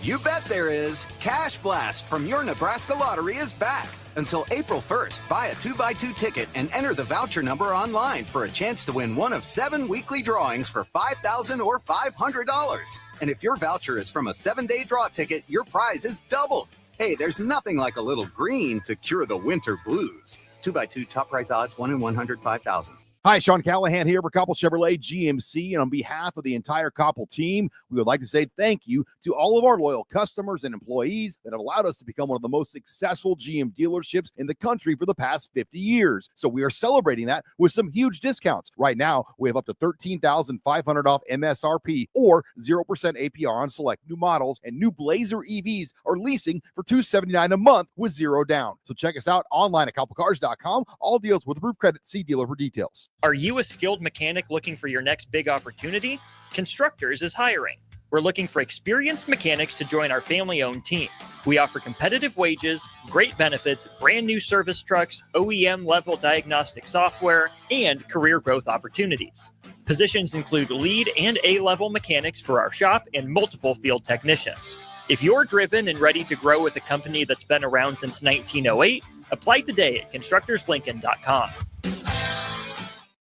Speaker 18: You bet there is! Cash Blast from your Nebraska Lottery is back. Until April 1st, buy a 2x2 ticket and enter the voucher number online for a chance to win one of 7 weekly drawings for $5,000 or $500. And if your voucher is from a 7-day draw ticket, your prize is doubled. Hey, there's nothing like a little green to cure the winter blues. 2x2 top prize odds 1 in 105,000.
Speaker 19: Hi, Sean Callahan here for Koppel Chevrolet GMC, and on behalf of the entire Koppel team, we would like to say thank you to all of our loyal customers and employees that have allowed us to become one of the most successful GM dealerships in the country for the past 50 years. So we are celebrating that with some huge discounts. Right now, we have up to $13,500 off MSRP or 0% APR on select new models, and new Blazer EVs are leasing for $279 a month with 0 down. So check us out online at koppelcars.com. All deals with roof credit. See dealer for details.
Speaker 20: Are you a skilled mechanic looking for your next big opportunity? Constructors is hiring. We're looking for experienced mechanics to join our family-owned team. We offer competitive wages, great benefits, brand new service trucks, OEM-level diagnostic software, and career growth opportunities. Positions include lead and A-level mechanics for our shop and multiple field technicians. If you're driven and ready to grow with a company that's been around since 1908, apply today at constructorslincoln.com.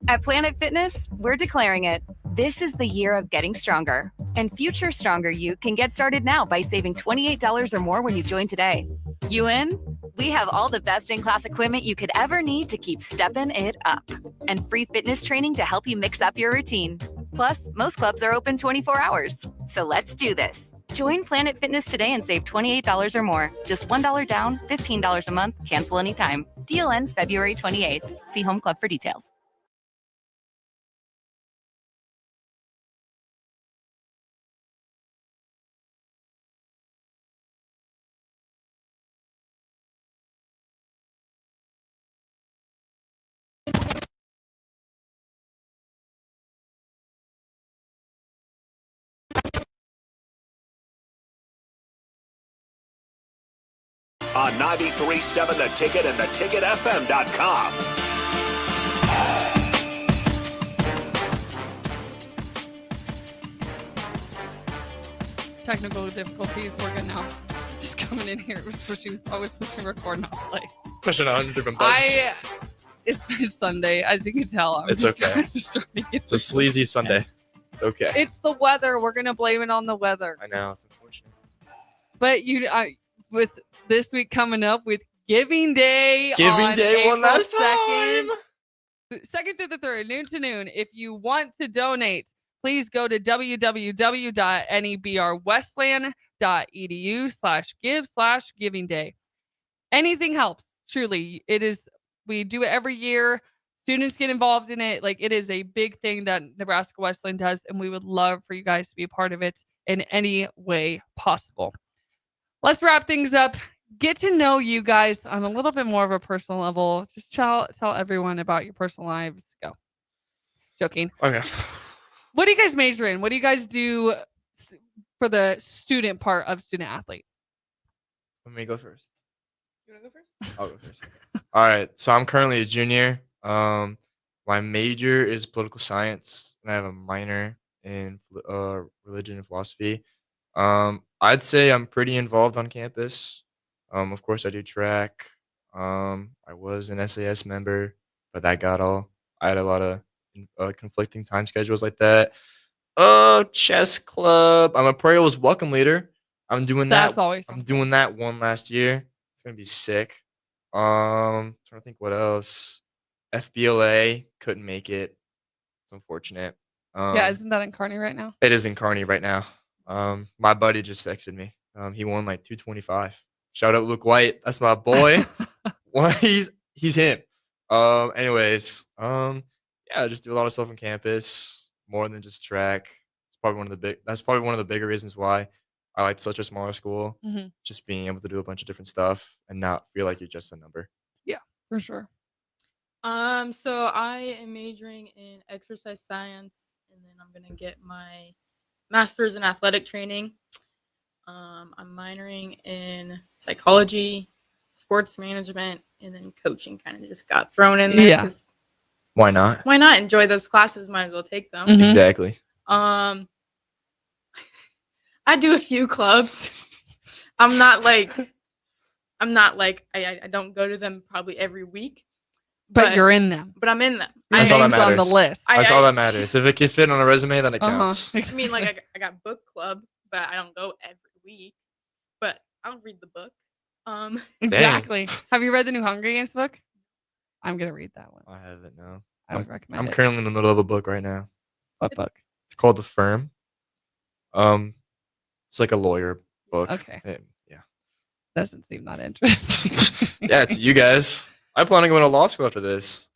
Speaker 21: At Planet Fitness, we're declaring it. This is the year of getting stronger. And future stronger you can get started now by saving $28 or more when you join today. You in? We have all the best in-class equipment you could ever need to keep stepping it up. And free fitness training to help you mix up your routine. Plus, most clubs are open 24 hours. So let's do this. Join Planet Fitness today and save $28 or more. Just $1 down, $15 a month, cancel anytime. Deal ends February 28th. See Home Club for details.
Speaker 17: on 93.7 The Ticket and theticketfm.com.
Speaker 3: Technical difficulties. We're good now. Just coming in here. I was pushing record, not play.
Speaker 2: Pushing 100 different buttons.
Speaker 3: It's Sunday, as you can tell.
Speaker 2: It's okay. It's a sleazy Sunday. Okay.
Speaker 3: It's the weather. We're gonna blame it on the weather.
Speaker 2: I know, it's unfortunate.
Speaker 3: But with this week coming up with Giving Day.
Speaker 2: Giving Day one last time.
Speaker 3: 2nd through the 3rd, noon to noon. If you want to donate, please go to www.nebrwestland.edu/give/giving day. Anything helps. Truly, it is. We do it every year. Students get involved in it. Like, it is a big thing that Nebraska Westland does, and we would love for you guys to be a part of it in any way possible. Let's wrap things up. Get to know you guys on a little bit more of a personal level. Just tell everyone about your personal lives. Go. Joking.
Speaker 2: Okay.
Speaker 3: What do you guys major in? What do you guys do for the student part of student athlete?
Speaker 2: Let me go first.
Speaker 3: You want to go first?
Speaker 2: I'll go first. All right. So I'm currently a junior. My major is political science, and I have a minor in religion and philosophy. I'd say I'm pretty involved on campus. Of course, I do track. I was an SAS member, but that got all. I had a lot of conflicting time schedules like that. Chess club. I'm a Prairie Hills welcome leader. I'm doing that.
Speaker 3: That's always
Speaker 2: I'm doing that one last year. It's gonna be sick. Trying to think what else. FBLA couldn't make it. It's unfortunate.
Speaker 3: Yeah, isn't that in Kearney right now?
Speaker 2: It is in Kearney right now. My buddy just texted me. He won like 225. Shout out Luke White. That's my boy. Well, he's him. Anyways, yeah, I just do a lot of stuff on campus, more than just track. That's probably one of the bigger reasons why I like such a smaller school.
Speaker 3: Mm-hmm.
Speaker 2: Just being able to do a bunch of different stuff and not feel like you're just a number.
Speaker 3: Yeah, for sure.
Speaker 4: So I am majoring in exercise science, and then I'm gonna get my master's in athletic training. I'm minoring in psychology, sports management, and then coaching kind of just got thrown in there.
Speaker 3: Yeah.
Speaker 2: Why not?
Speaker 4: Why not enjoy those classes? Might as well take them.
Speaker 3: Mm-hmm.
Speaker 2: Exactly.
Speaker 4: I do a few clubs. I don't go to them probably every week.
Speaker 3: But you're in them.
Speaker 4: But I'm in them.
Speaker 2: That's all that
Speaker 3: name's on
Speaker 2: matters.
Speaker 3: the list.
Speaker 2: That's all that matters. If it can fit on a resume, then it counts.
Speaker 4: I mean, like I got book club, but I don't go every week. But I'll read the book.
Speaker 3: Exactly. Have you read the new Hunger Games book? I'm gonna read that one.
Speaker 2: I haven't. No.
Speaker 3: I would recommend
Speaker 2: I'm
Speaker 3: it.
Speaker 2: currently in the middle of a book right now.
Speaker 3: What book?
Speaker 2: It's called The Firm. It's like a lawyer book.
Speaker 3: Okay.
Speaker 2: Yeah.
Speaker 3: Doesn't seem that interesting.
Speaker 2: Yeah, it's you guys. I plan on going to law school after this,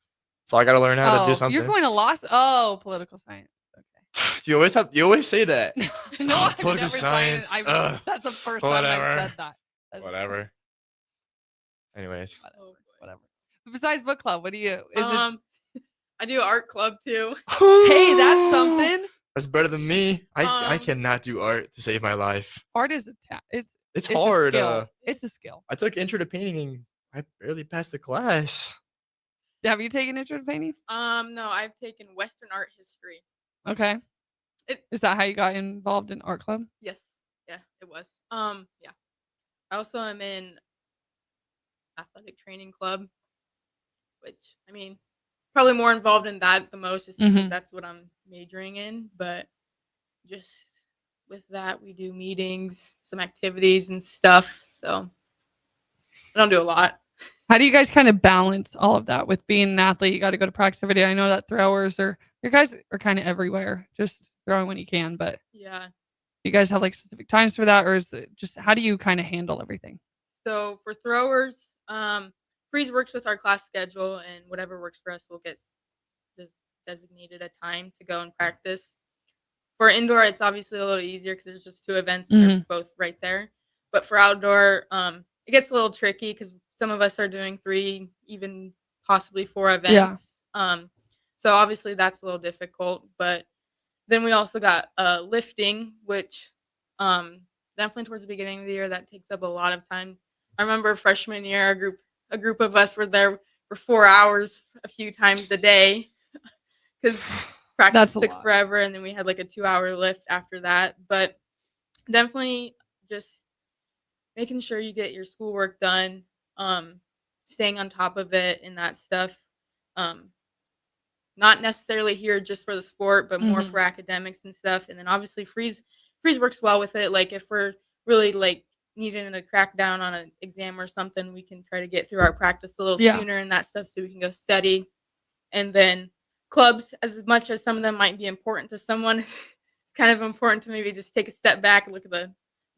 Speaker 2: so I got to learn how to do something.
Speaker 3: You're going to law? Oh, political science.
Speaker 2: You always say that.
Speaker 3: No, I've
Speaker 2: political
Speaker 3: never
Speaker 2: science.
Speaker 3: That's the first time I said that.
Speaker 2: Whatever. Anyways.
Speaker 3: Whatever. Besides book club, what do you?
Speaker 4: I do art club too.
Speaker 3: Hey, that's something.
Speaker 2: That's better than me. I cannot do art to save my life.
Speaker 3: Art is it's
Speaker 2: hard.
Speaker 3: A skill. It's a skill.
Speaker 2: I took intro to painting and I barely passed the class.
Speaker 3: Have you taken intro to painting?
Speaker 4: No, I've taken Western art history.
Speaker 3: Okay. Is that how you got involved in art club?
Speaker 4: Yes. Yeah, it was. Yeah. I also am in athletic training club, which I mean, probably more involved in that the most, just because that's what I'm majoring in. But just with that, we do meetings, some activities and stuff. So I don't do a lot.
Speaker 3: How do you guys kind of balance all of that with being an athlete? You got to go to practice every day. I know that throwers you guys are kind of everywhere, just throwing when you can. But
Speaker 4: yeah,
Speaker 3: you guys have like specific times for that, or is it just how do you kind of handle everything?
Speaker 4: So for throwers, Freeze works with our class schedule, and whatever works for us, we'll get designated a time to go and practice. For indoor, it's obviously a little easier because there's just 2 events and they're both right there. But for outdoor, it gets a little tricky because some of us are doing 3, even possibly 4 events. Yeah. So obviously that's a little difficult. But then we also got lifting, which definitely towards the beginning of the year, that takes up a lot of time I remember freshman year, a group of us were there for 4 hours a few times a day because practice took forever, and then we had like a 2-hour lift after that. But definitely just making sure you get your schoolwork done, staying on top of it and that stuff. Not necessarily here just for the sport, but more for academics and stuff. And then obviously Freeze works well with it. Like if we're really like needing to crack down on an exam or something, we can try to get through our practice a little sooner and that stuff so we can go study. And then clubs, as much as some of them might be important to someone, it's kind of important to maybe just take a step back and look at the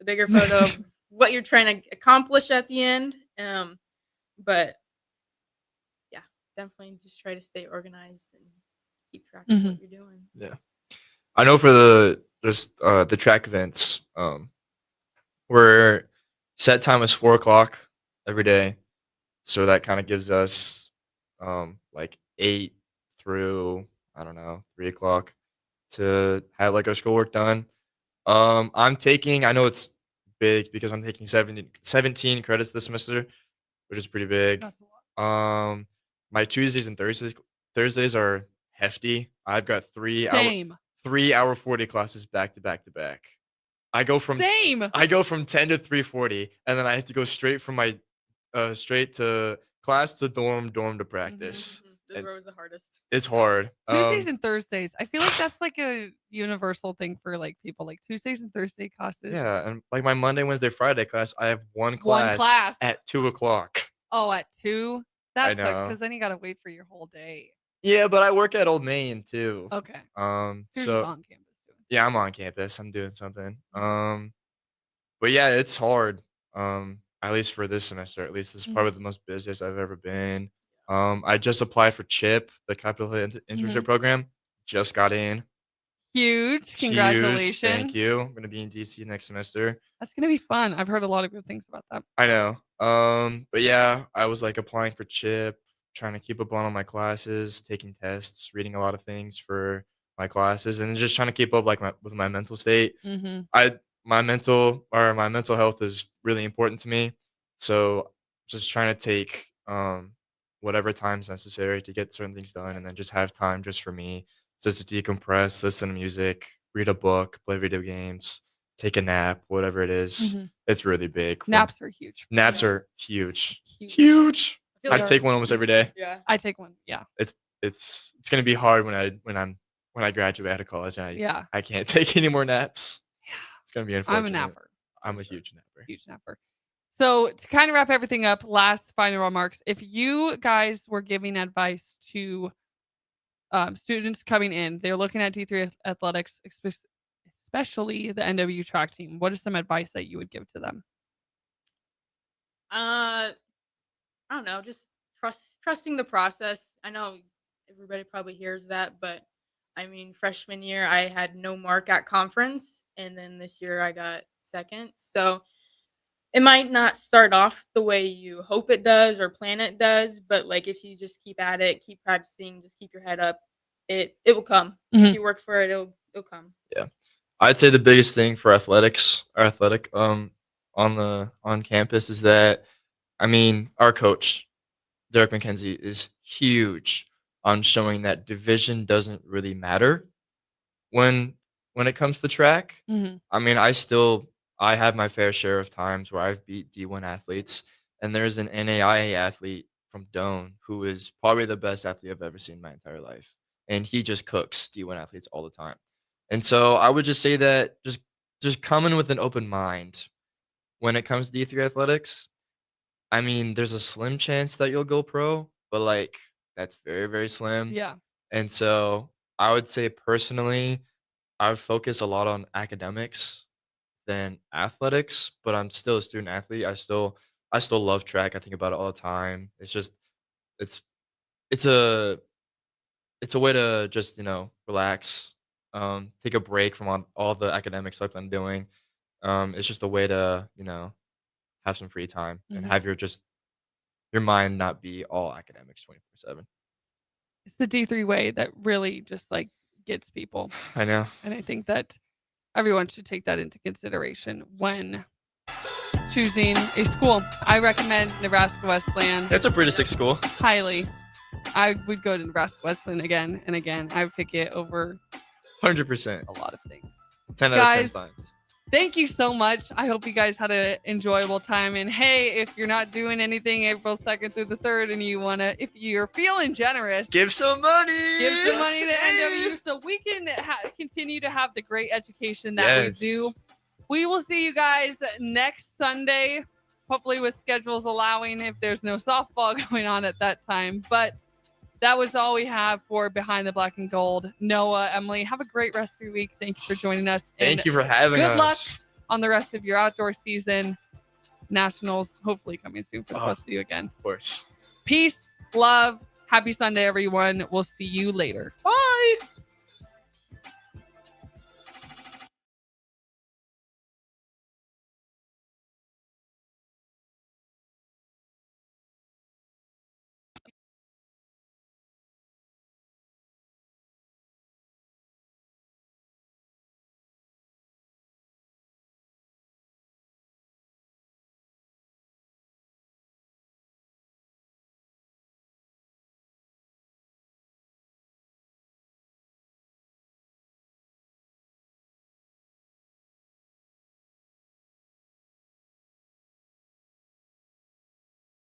Speaker 4: bigger photo of what you're trying to accomplish at the end. But yeah, definitely just try to stay organized and keep track of what you're doing.
Speaker 2: Yeah. I know for the track events, we're set time is 4:00 every day. So that kind of gives us like 8 through, I don't know, 3:00 to have like our schoolwork done. I know it's big because I'm taking 17 credits this semester, which is pretty big.
Speaker 3: That's a lot.
Speaker 2: My Tuesdays and Thursdays are hefty. I've got 3-hour 40 classes back to back to back. I go from 10 to 3:40, and then I have to go straight from my straight to class to dorm to practice.
Speaker 4: This was the hardest.
Speaker 2: It's hard.
Speaker 3: Tuesdays and Thursdays. I feel like that's like a universal thing for like people, like Tuesdays and Thursday classes.
Speaker 2: Yeah, and like my Monday, Wednesday, Friday class, I have one class at 2:00.
Speaker 3: Oh, at 2? That
Speaker 2: I
Speaker 3: sucks
Speaker 2: know.
Speaker 3: because then you gotta wait for your whole day.
Speaker 2: Yeah, but I work at Old Main too.
Speaker 3: Okay.
Speaker 2: So
Speaker 3: You're just on campus doing.
Speaker 2: Yeah, I'm on campus. I'm doing something. But yeah, it's hard. At least for this semester. At least this is probably the most busiest I've ever been. I just applied for CHIP, the Capital Hill Internship Program. Just got in.
Speaker 3: Huge. Congratulations.
Speaker 2: Thank you. I'm gonna be in DC next semester.
Speaker 3: That's gonna be fun. I've heard a lot of good things about that.
Speaker 2: I know. But yeah, I was like applying for CHIP, trying to keep up on all my classes, taking tests, reading a lot of things for my classes, and just trying to keep up like with my mental state. My mental health is really important to me. So just trying to take whatever time's necessary to get certain things done, and then just have time just for me, just to decompress, listen to music, read a book, play video games, take a nap, whatever it is. It's really big.
Speaker 3: Naps are huge.
Speaker 2: Naps are huge. Huge. I take one almost every day.
Speaker 4: Yeah.
Speaker 3: I take one. Yeah.
Speaker 2: It's gonna be hard when I graduate out of college and I can't take any more naps.
Speaker 3: Yeah.
Speaker 2: It's gonna be unfortunate.
Speaker 3: I'm a napper.
Speaker 2: I'm a huge napper.
Speaker 3: Huge napper. So to kind of wrap everything up, last final remarks. If you guys were giving advice to students coming in, they're looking at D3 athletics, especially the NWU track team, what is some advice that you would give to them?
Speaker 4: I don't know, just trusting the process. I know everybody probably hears that, but I mean, freshman year I had no mark at conference, and then this year I got second. So it might not start off the way you hope it does or plan it does, but like if you just keep at it, keep practicing, just keep your head up, it will come. If you work for it, it'll come.
Speaker 2: Yeah. I'd say the biggest thing for athletic on campus is that, I mean, our coach, Derek McKenzie, is huge on showing that division doesn't really matter when it comes to track. I mean, I have my fair share of times where I've beat D1 athletes, and there's an NAIA athlete from Doane who is probably the best athlete I've ever seen in my entire life, and he just cooks D1 athletes all the time. And so I would just say that just come in with an open mind when it comes to D3 athletics. I mean, there's a slim chance that you'll go pro, but like that's very, very slim.
Speaker 3: Yeah.
Speaker 2: And so I would say personally, I would focus a lot on academics than athletics, but I'm still a student athlete. I still love track. I think about it all the time. It's just it's a way to just, relax, take a break from all the academic stuff I'm doing. It's just a way to, have some free time and have your mind not be all academics 24/7.
Speaker 3: It's the D3 way that really just like gets people.
Speaker 2: I know.
Speaker 3: And I think that everyone should take that into consideration when choosing a school. I recommend Nebraska Wesleyan
Speaker 2: That's a pretty sick school.
Speaker 3: highly. I would go to Nebraska Wesleyan again and again. I would pick it over
Speaker 2: 100%.
Speaker 3: a lot of things.
Speaker 2: 10 out
Speaker 3: Guys,
Speaker 2: of 10 times.
Speaker 3: Thank you so much. I hope you guys had an enjoyable time. And hey, if you're not doing anything April 2nd through the 3rd and you want to, if you're feeling generous,
Speaker 2: Give some money.
Speaker 3: give some money to NWU so we can continue to have the great education that we do. We will see you guys next Sunday, hopefully with schedules allowing if there's no softball going on at that time. But that was all we have for Behind the Black and Gold. Noah, Emily, have a great rest of your week. Thank you for joining us.
Speaker 2: Thank you for having us.
Speaker 3: Good luck on the rest of your outdoor season. Nationals, hopefully coming soon for both of you again.
Speaker 2: Of course.
Speaker 3: Peace, love, happy Sunday, everyone. We'll see you later.
Speaker 2: Bye.